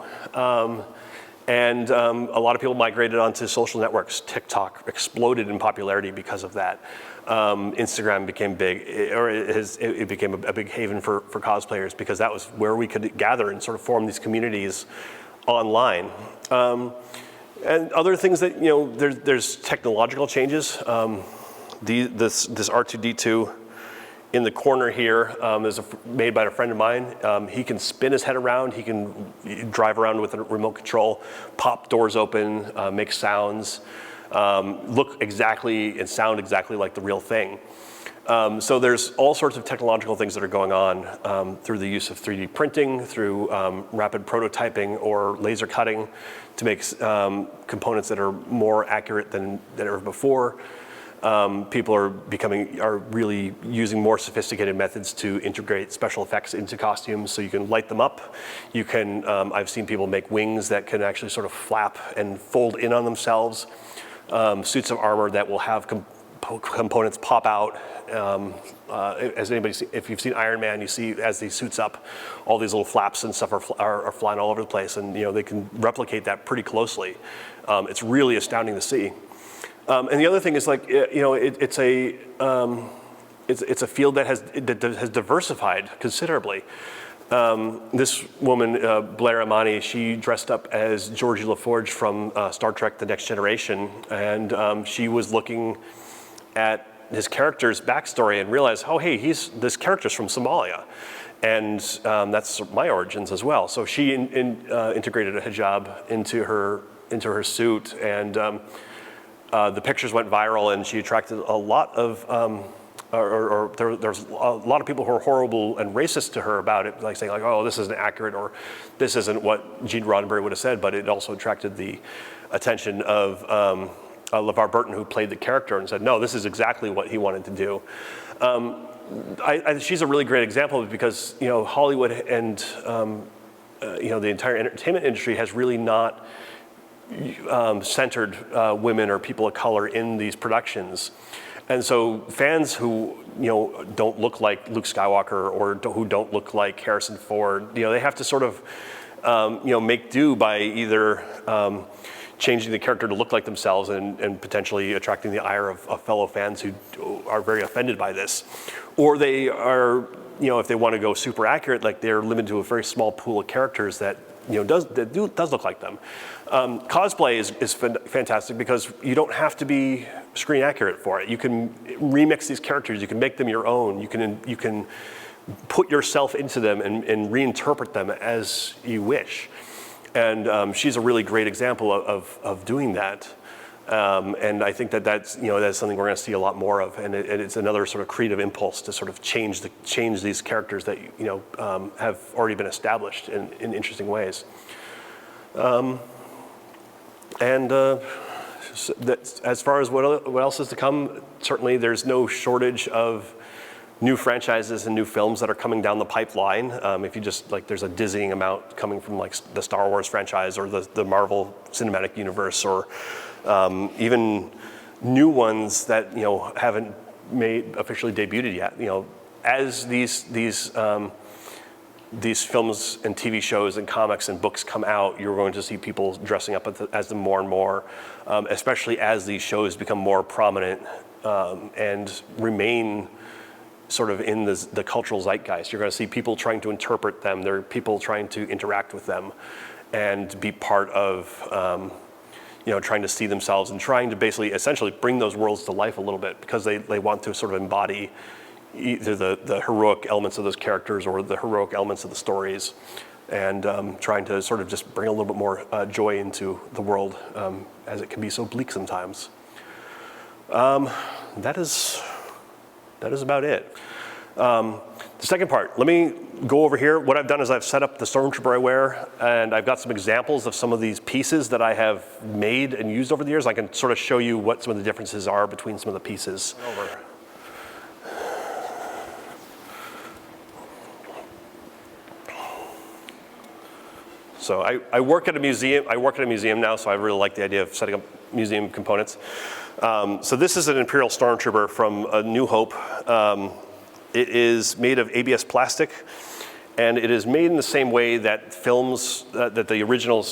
And a lot of people migrated onto social networks. TikTok exploded in popularity because of that. Instagram became big, it became a big haven for cosplayers because that was where we could gather and sort of form these communities online. And other things that, there's technological changes. This R2-D2 in the corner here is made by a friend of mine. He can spin his head around. He can drive around with a remote control, pop doors open, make sounds, look exactly and sound exactly like the real thing. So there's all sorts of technological things that are going on through the use of 3D printing, through rapid prototyping or laser cutting to make components that are more accurate than ever before. People are really using more sophisticated methods to integrate special effects into costumes, so you can light them up. You can, I've seen people make wings that can actually sort of flap and fold in on themselves. Suits of armor that will have components pop out. If you've seen Iron Man, you see as he suits up, all these little flaps and stuff are flying all over the place, and they can replicate that pretty closely. It's really astounding to see. And the other thing is like, it's a field that has diversified considerably. This woman, Blair Amani, she dressed up as Geordi LaForge from Star Trek: The Next Generation, and she was looking at his character's backstory and realized, oh, hey, this character's from Somalia. And that's my origins as well. So she integrated a hijab into her suit, and the pictures went viral, and she attracted a lot of, there's a lot of people who are horrible and racist to her about it, like saying like, oh, this isn't accurate, or this isn't what Gene Roddenberry would have said, but it also attracted the attention of LeVar Burton, who played the character, and said, no, this is exactly what he wanted to do. She's a really great example of it because, Hollywood and, the entire entertainment industry has really not centered women or people of color in these productions. And so fans who don't look like Luke Skywalker or who don't look like Harrison Ford, they have to sort of make do by either changing the character to look like themselves and potentially attracting the ire of fellow fans who are very offended by this, or they are if they want to go super accurate, like they're limited to a very small pool of characters that does look like them. Cosplay is fantastic because you don't have to be screen accurate for it. You can remix these characters. You can make them your own. You can put yourself into them and reinterpret them as you wish. And she's a really great example of doing that. And I think that's something we're going to see a lot more of, and it's another sort of creative impulse to sort of change these characters that have already been established in interesting ways. As far as what else is to come, certainly there's no shortage of new franchises and new films that are coming down the pipeline. If you just there's a dizzying amount coming from the Star Wars franchise or the Marvel Cinematic Universe, or even new ones that haven't officially debuted yet. As these films and TV shows and comics and books come out, you're going to see people dressing up as them more and more, especially as these shows become more prominent and remain sort of in the cultural zeitgeist. You're going to see people trying to interpret them. There are people trying to interact with them and be part of trying to see themselves and trying to essentially bring those worlds to life a little bit, because they want to sort of embody either the heroic elements of those characters or the heroic elements of the stories, and trying to sort of just bring a little bit more joy into the world, as it can be so bleak sometimes. That is about it. The second part, let me go over here. What I've done is I've set up the Stormtrooper I wear, and I've got some examples of some of these pieces that I have made and used over the years. I can sort of show you what some of the differences are between some of the pieces. So I work at a museum. I work at a museum now, so I really like the idea of setting up museum components. So this is an Imperial Stormtrooper from A New Hope. It is made of ABS plastic, and it is made in the same way that films, that the original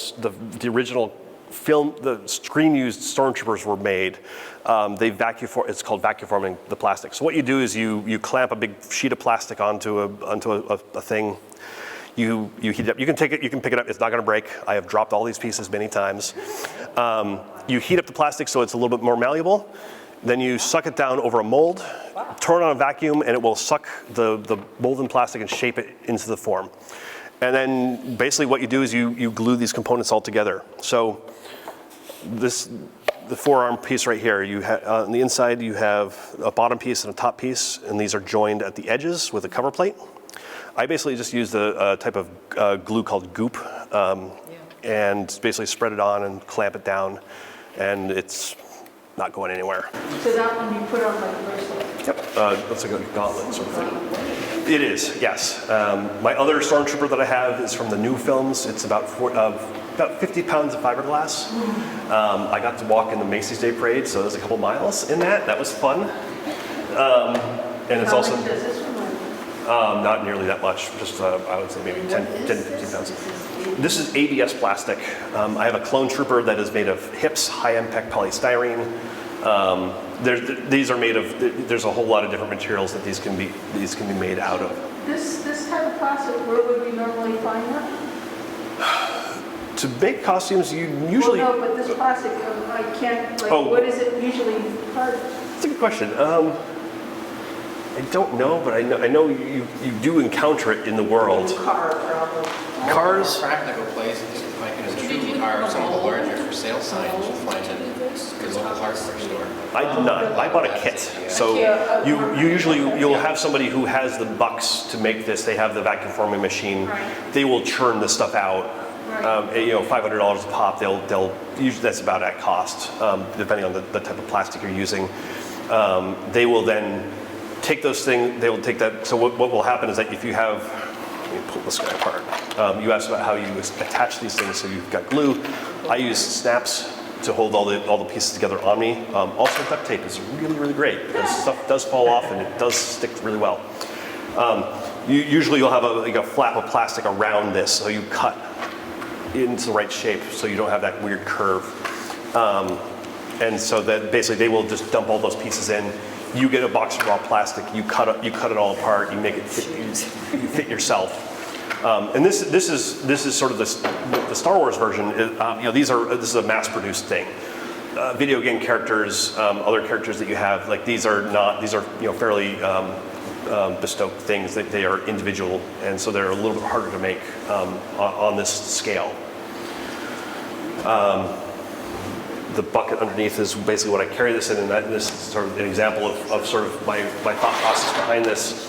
film, the screen-used Stormtroopers were made. It's called vacuum forming the plastic. So what you do is you clamp a big sheet of plastic onto a thing. You heat it up. You can take it. You can pick it up. It's not going to break. I have dropped all these pieces many times. You heat up the plastic so it's a little bit more malleable. Then you suck it down over a mold, turn on a vacuum, and it will suck the molten plastic and shape it into the form. And then basically what you do is you glue these components all together. So the forearm piece right here, on the inside you have a bottom piece and a top piece, and these are joined at the edges with a cover plate. I basically just used a type of glue called goop, and basically spread it on and clamp it down, and it's not going anywhere. So that one you put on like a bracelet? Yep, looks like a gauntlet sort of thing. It is, yes. My other Stormtrooper that I have is from the new films. It's about 50 pounds of fiberglass. I got to walk in the Macy's Day Parade, so there's a couple miles in that. That was fun. And it's also... How much does this one weigh? Not nearly that much, just I would say maybe 10 to 15 pounds. This is ABS plastic. I have a clone trooper that is made of HIPS, high impact polystyrene. These are made of, there's a whole lot of different materials that these can be made out of. This type of plastic, where would we normally find that? To make costumes, you usually... Well, no, but this plastic, I can't, what is it usually part of? That's a good question. I don't know, but I know you do encounter it in the world. Car, probably. Cars? Practical places, like in a street car, some of the larger for sale signs you'll find in the local hardware store. I did not. I bought a kit. So you'll have somebody who has the bucks to make this. They have the vacuum forming machine. Right. They They will churn this stuff out. Right. $500 a pop. They'll usually that's about at cost, depending on the type of plastic you're using. They will then take those things. They will take that. So what will happen is that if you have, let me pull this guy apart. You asked about how you attach these things. So you've got glue. I use snaps. to hold all the pieces together on me. Also, duct tape is really, really great because stuff does fall off and it does stick really well. Usually you'll have a flap of plastic around this, so you cut into the right shape so you don't have that weird curve. And so that basically they will just dump all those pieces in. You get a box of raw plastic, you cut it all apart, you make it fit yourself. And this is sort of the Star Wars version. This is a mass-produced thing. Video game characters, other characters that you have, like these are fairly bespoke things. They are individual, and so they're a little bit harder to make on this scale. The bucket underneath is basically what I carry this in, and this is sort of an example of sort of my thought process behind this.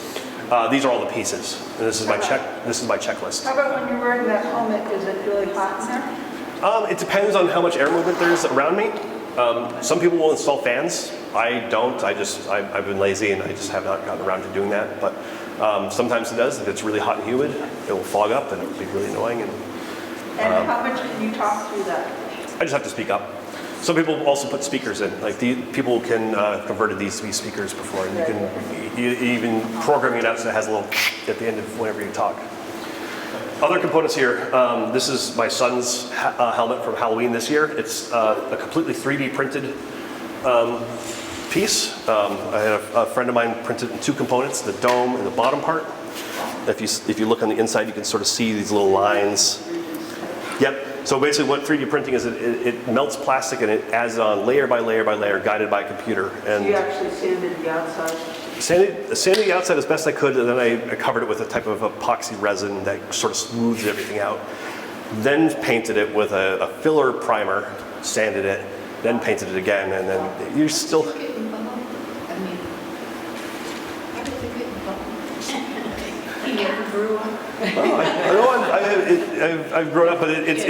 These are all the pieces, and this is my checklist. How about when you're wearing that helmet, is it really hot in there? It depends on how much air movement there is around me. Some people will install fans. I don't. I've been lazy and I just have not gotten around to doing that. But sometimes it does. If it's really hot and humid, it will fog up and it will be really annoying. And how much can you talk through that? I just have to speak up. Some people also put speakers in. Like people can converted these to be speakers before, and you can even program it out so it has a little at the end of whenever you talk. Other components here. This is my son's helmet from Halloween this year. It's a completely 3D printed piece. I had a friend of mine printed in two components: the dome and the bottom part. If you look on the inside, you can sort of see these little lines. Yep. So basically what 3D printing is, it melts plastic and it adds it on layer by layer by layer, guided by a computer. And so you actually sanded the outside? Sanded the outside as best I could, and then I covered it with a type of epoxy resin that sort of smooths everything out. Then painted it with a filler primer, sanded it, then painted it again, and then you're still... I've grown up, but it's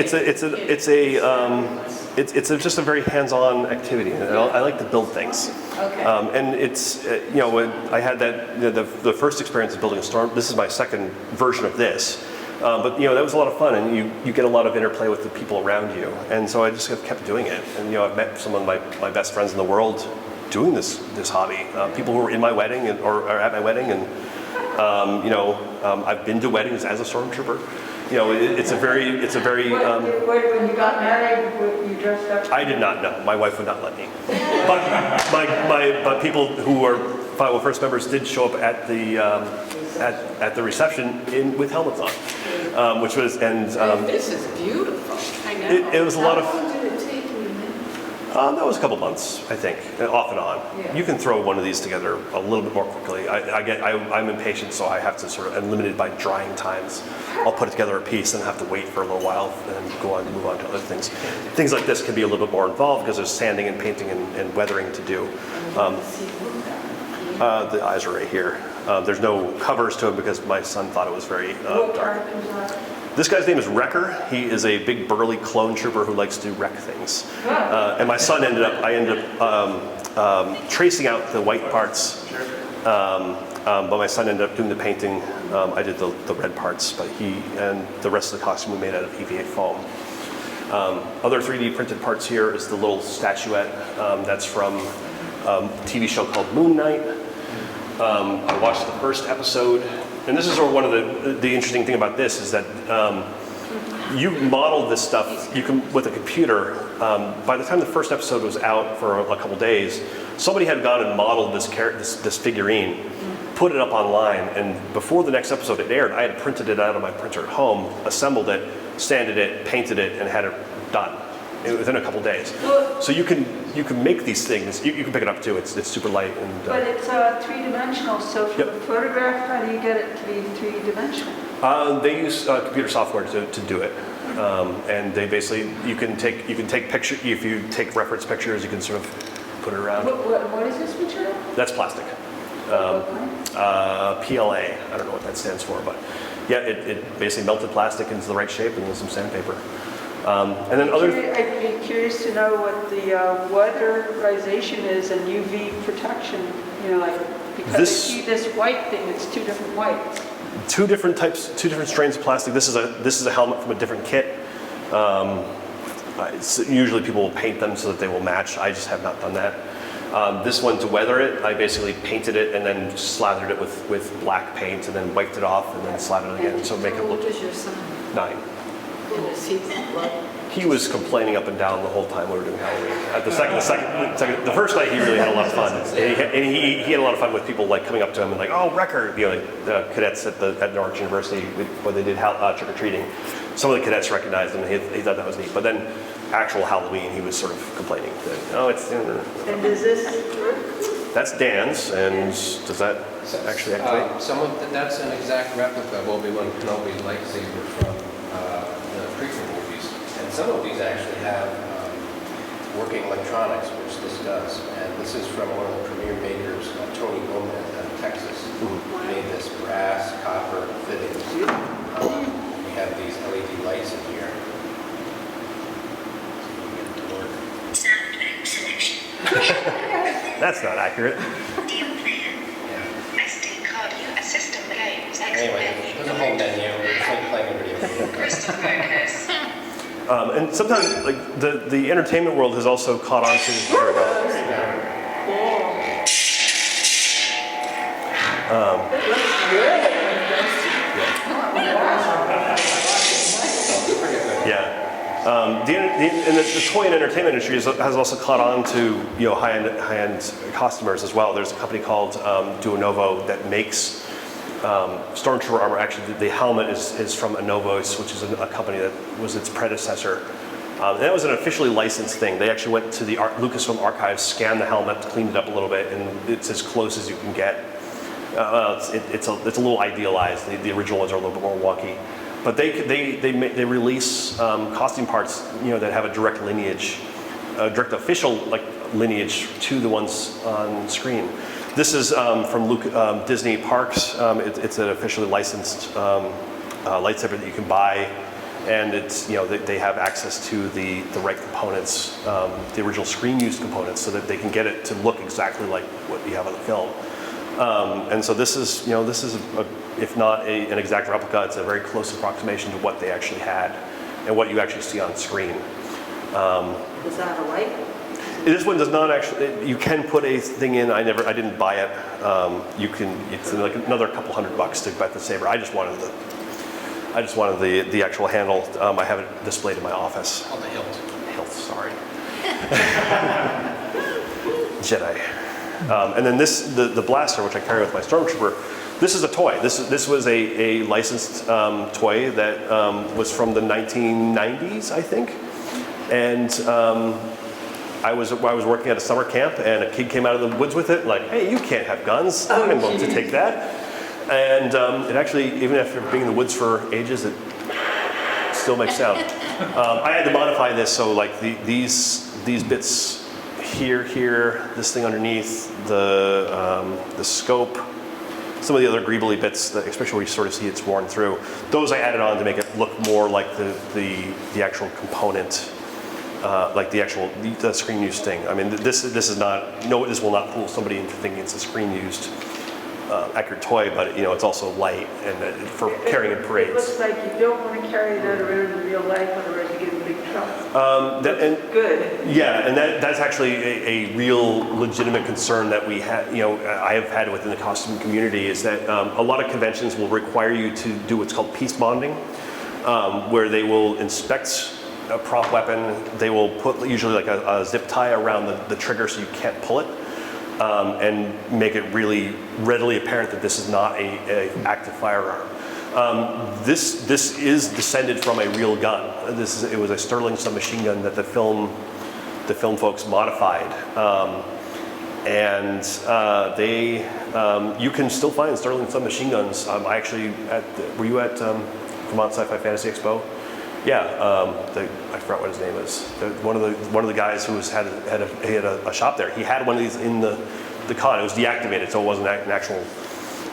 just a very hands-on activity, and I like to build things. Okay. And it's when I had the first experience of building a storm. This is my second version of this, but that was a lot of fun, and you get a lot of interplay with the people around you, and so I just have kept doing it. And I've met some of my best friends in the world doing this hobby. People who were in my wedding or at my wedding, and I've been to weddings as a stormtrooper. It's a very. When you got married, you dressed up? I did not know. My wife would not let me. But people who were 501st members did show up at the reception with helmets on, which was this is beautiful. I know. It was a lot of. How long did it take you? That was a couple months, I think, off and on. Yeah. You can throw one of these together a little bit more quickly. I'm impatient, so I have to I'm limited by drying times. I'll put it together a piece and have to wait for a little while and move on to other things. Things like this can be a little bit more involved because there's sanding and painting and weathering to do. The eyes are right here. There's no covers to it because my son thought it was very What dark. characters are? This guy's name is Wrecker. He is a big burly clone trooper who likes to wreck things. And my son I ended up tracing out the white parts, but my son ended up doing the painting. I did the red parts, but he and the rest of the costume we made out of EVA foam. Other 3D printed parts here is the little statuette that's from a TV show called Moon Knight. I watched the first episode. And this is sort of one of the interesting thing about this is that you model this stuff with a computer. By the time the first episode was out for a couple days, somebody had gone and modeled this figurine, put it up online, and before the next episode it aired, I had printed it out of my printer at home, assembled it, sanded it, painted it, and had it done within a couple days. So you can make these things. You can pick it up too. It's super light and. But it's three-dimensional. So for the photograph, how do you get it to be three-dimensional? They use computer software to do it, and they basically you can take picture if you take reference pictures, you can sort of put it around. What is this material? That's plastic. PLA. I don't know what that stands for, but yeah, it basically melted plastic into the right shape and then some sandpaper. And then I'd be curious to know what the weatherization is and UV protection. Because I see this white thing, it's two different whites. Two different strains of plastic. This is a helmet from a different kit. Usually people will paint them so that they will match. I just have not done that. This one, to weather it, I basically painted it and then slathered it with black paint and then wiped it off and then slathered it again. So make it look What is your son? 9. And is he what? He was complaining up and down the whole time we were doing Halloween. At the first night he really had a lot of fun. And he had a lot of fun with people like coming up to him and like, oh, Wrecker, you know, like the cadets at Norwich University when they did trick or treating. Some of the cadets recognized him and he thought that was neat. But then actual Halloween, he was sort of complaining that, oh, it's. And does this, That's Dan's, and does that actually activate? That's an exact replica of Obi-Wan Kenobi's lightsaber from the prequel movies. And some of these actually have working electronics, which this does. And this is from one of the premier makers, Tony Gomez out of Texas, who made this brass, copper fittings. We have these LED lights in here. Sound selection. That's not accurate. Audio player. SD card. A system games. Anyway, there's a whole menu. It's like playing a video game. Crystal focus. And sometimes, like the entertainment world has also caught on to. There we go. The toy and entertainment industry has also caught on to high-end costumers as well. There's a company called Duonovo that makes Stormtrooper armor. Actually, the helmet is from Anovos, which is a company that was its predecessor. And that was an officially licensed thing. They actually went to the Lucasfilm archives, scanned the helmet, cleaned it up a little bit, and it's as close as you can get. It's a little idealized. The original ones are a little bit more wonky. But they release costume parts, that have a direct lineage, a direct official lineage to the ones on screen. This is from Disney Parks. It's an officially licensed lightsaber that you can buy, and it's they have access to the right components, the original screen used components, so that they can get it to look exactly like what you have on the film. And so this is if not an exact replica, it's a very close approximation to what they actually had and what you actually see on screen. does that have a light? This one does not actually. You can put a thing in. I didn't buy it. It's like another couple $100 to buy the saber. I just wanted the actual handle. I have it displayed in my office. On the hilt. Hilt, sorry. Jedi. And then the blaster, which I carry with my Stormtrooper, this is a toy. This was a licensed toy that was from the 1990s, I think. And I was working at a summer camp, and a kid came out of the woods with it, like, hey, you can't have guns. I'm going to take that. And it actually, even after being in the woods for ages, it still makes sound. I had to modify this so like these bits here, this thing underneath, the scope, some of the other greebly bits, that, especially where you sort of see it's worn through, those I added on to make it look more like the actual component, like the screen used thing. I mean, this is not, no, this will not fool somebody into thinking it's a screen used accurate toy, but it's also light and for carrying in parades. It looks like you don't want to carry that around in real life, otherwise you get in big trouble. Good. Yeah, and that's actually a real legitimate concern that we have. I have had within the costume community is that a lot of conventions will require you to do what's called piece bonding, where they will inspect a prop weapon. They will put usually like a zip tie around the trigger so you can't pull it. And make it really readily apparent that this is not a active firearm. This is descended from a real gun. It was a Sterling submachine gun that the film folks modified, you can still find Sterling submachine guns. I actually were you at Vermont Sci-Fi Fantasy Expo? Yeah, I forgot what his name is. One of the guys who had a shop there. He had one of these in the con. It was deactivated, so it wasn't an actual,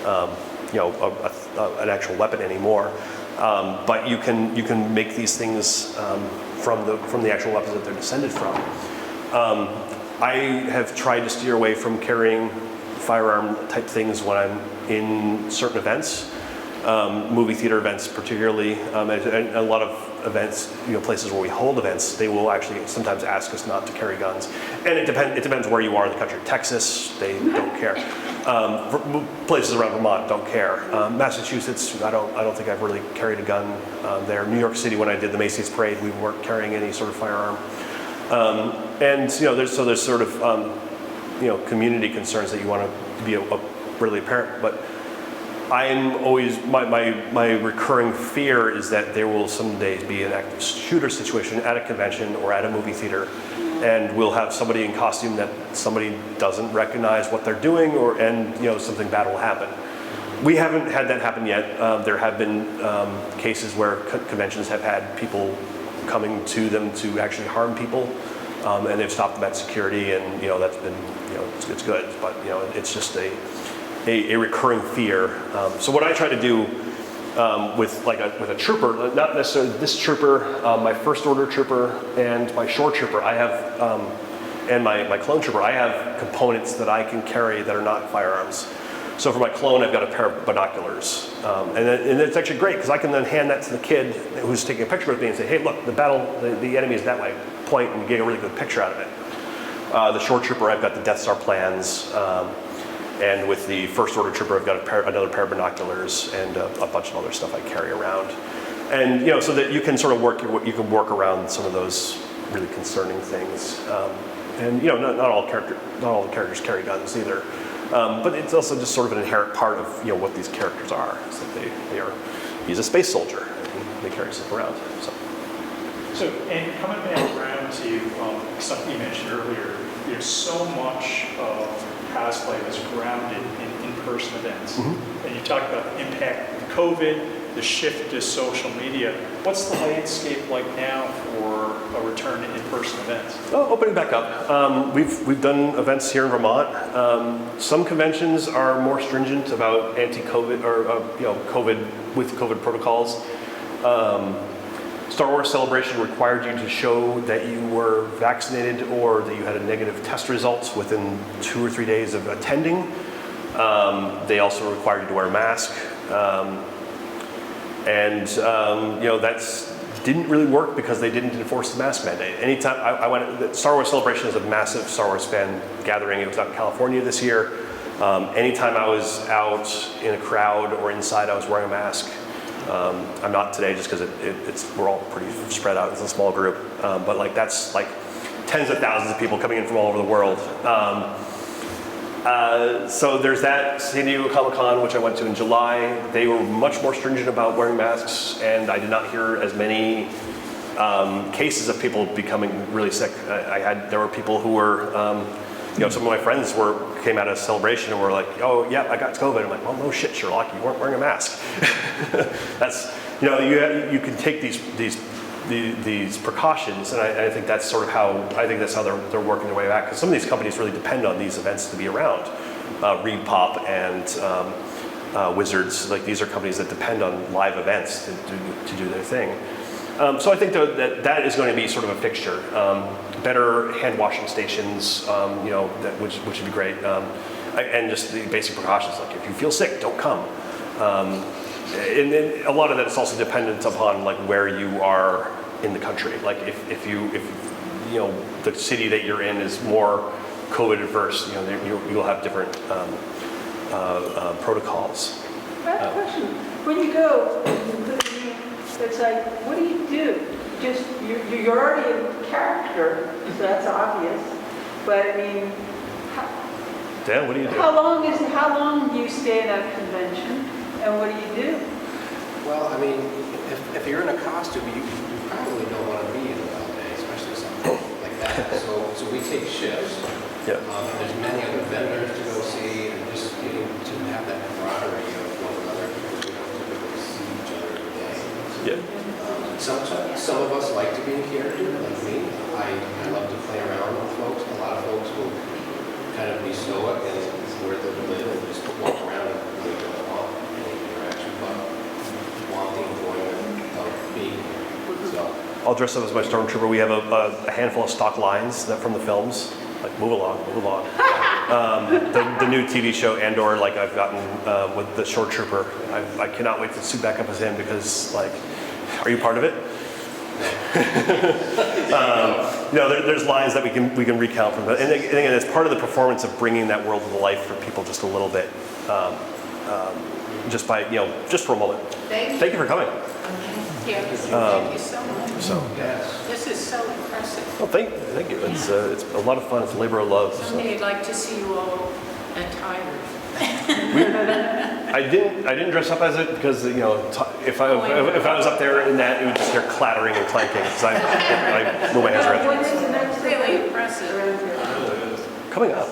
an actual weapon anymore. But you can make these things from the actual weapons that they're descended from. I have tried to steer away from carrying firearm type things when I'm in certain events. movie theater events particularly, and a lot of events, places where we hold events, they will actually sometimes ask us not to carry guns. And it depends where you are in the country. Texas, they don't care. Places around Vermont don't care. Massachusetts, I don't think I've really carried a gun there. New York City, when I did the Macy's parade, we weren't carrying any sort of firearm. And there's sort of community concerns that you want to be really apparent, but I'm always, my recurring fear is that there will someday be an active shooter situation at a convention or at a movie theater, and we'll have somebody in costume that somebody doesn't recognize what they're doing, and something bad will happen. We haven't had that happen yet. There have been cases where conventions have had people coming to them to actually harm people, and they've stopped them at security, and that's been it's good, but it's just a recurring fear. So what I try to do with a trooper, not necessarily this trooper, my first order trooper and my shore trooper, I have, and my clone trooper, I have components that I can carry that are not firearms. So for my clone, I've got a pair of binoculars, and it's actually great because I can then hand that to the kid who's taking a picture with me and say, hey, look, the enemy is that way. Point and get a really good picture out of it. The shore trooper, I've got the Death Star plans. And with the first order trooper, I've got another pair of binoculars and a bunch of other stuff I carry around. And so that you can sort of work around some of those really concerning things. And not all the characters carry guns either. But it's also just sort of an inherent part of what these characters are. Is that he's a space soldier and they carry stuff around. So, and coming back around to something you mentioned earlier, there's so much of cosplay that's grounded in in-person events. Mm-hmm. And you talked about the impact of COVID, the shift to social media. What's the landscape like now for a return to in-person events? Oh, opening back up. We've done events here in Vermont. Some conventions are more stringent about anti-COVID or COVID protocols. Star Wars Celebration required you to show that you were vaccinated or that you had a negative test results within 2 or 3 days of attending. They also required you to wear a mask. That didn't really work because they didn't enforce the mask mandate. Anytime I went, Star Wars Celebration is a massive Star Wars fan gathering. It was out in California this year. Anytime I was out in a crowd or inside, I was wearing a mask. I'm not today just because we're all pretty spread out. It's a small group, but that's tens of thousands of people coming in from all over the world. So there's that San Diego Comic-Con, which I went to in July. They were much more stringent about wearing masks, and I did not hear as many cases of people becoming really sick. There were people who were, some of my friends came out of Celebration and were like, oh, yeah, I got COVID. I'm like, well, no shit, Sherlock, you weren't wearing a mask. That's, you can take these precautions, and I think that's sort of how they're working their way back. Because some of these companies really depend on these events to be around. Reed Pop and Wizards, these are companies that depend on live events to do their thing. So I think that is going to be sort of a fixture. Better hand washing stations, which would be great. And just the basic precautions, like if you feel sick, don't come. And a lot of that is also dependent upon where you are in the country. If the city that you're in is more COVID adverse, you'll have different protocols. I have a question. When you go, it's like, what do you do? Just you're already a character, so that's obvious. But I mean, Dan, what do you do? How long do you stay in a convention, and what do you do? Well, I mean, if you're in a costume, you probably don't want to be in it all day, especially something like that. So we take shifts. Yeah. There's many other vendors to go see, and just getting to have that camaraderie of one another because we don't typically see each other every day. Yeah. Some of us like to be in character, like me. I love to play around with folks. A lot of folks will kind of be stoic and wear the lid and just walk around and really don't want any interaction, but want the enjoyment of being here. So I'll dress up as my stormtrooper. We have a handful of stock lines from the films. Move along, move along. the new TV show Andor, like I've gotten with the Shore Trooper. I cannot wait to suit back up as him because, like, are you part of it? There's lines that we can recount from it, and again, it's part of the performance of bringing that world to life for people just a little bit, just by just for a moment. Thank you for coming. Yeah, thank you so much. So, This is so impressive. well, thank you. It's a lot of fun. It's a labor of love. So. Someday I'd like to see you all attired. I didn't dress up as it because if I was up there in that, it would just hear clattering and clanking because I move my hands around. When is the next Really impressive. Coming up,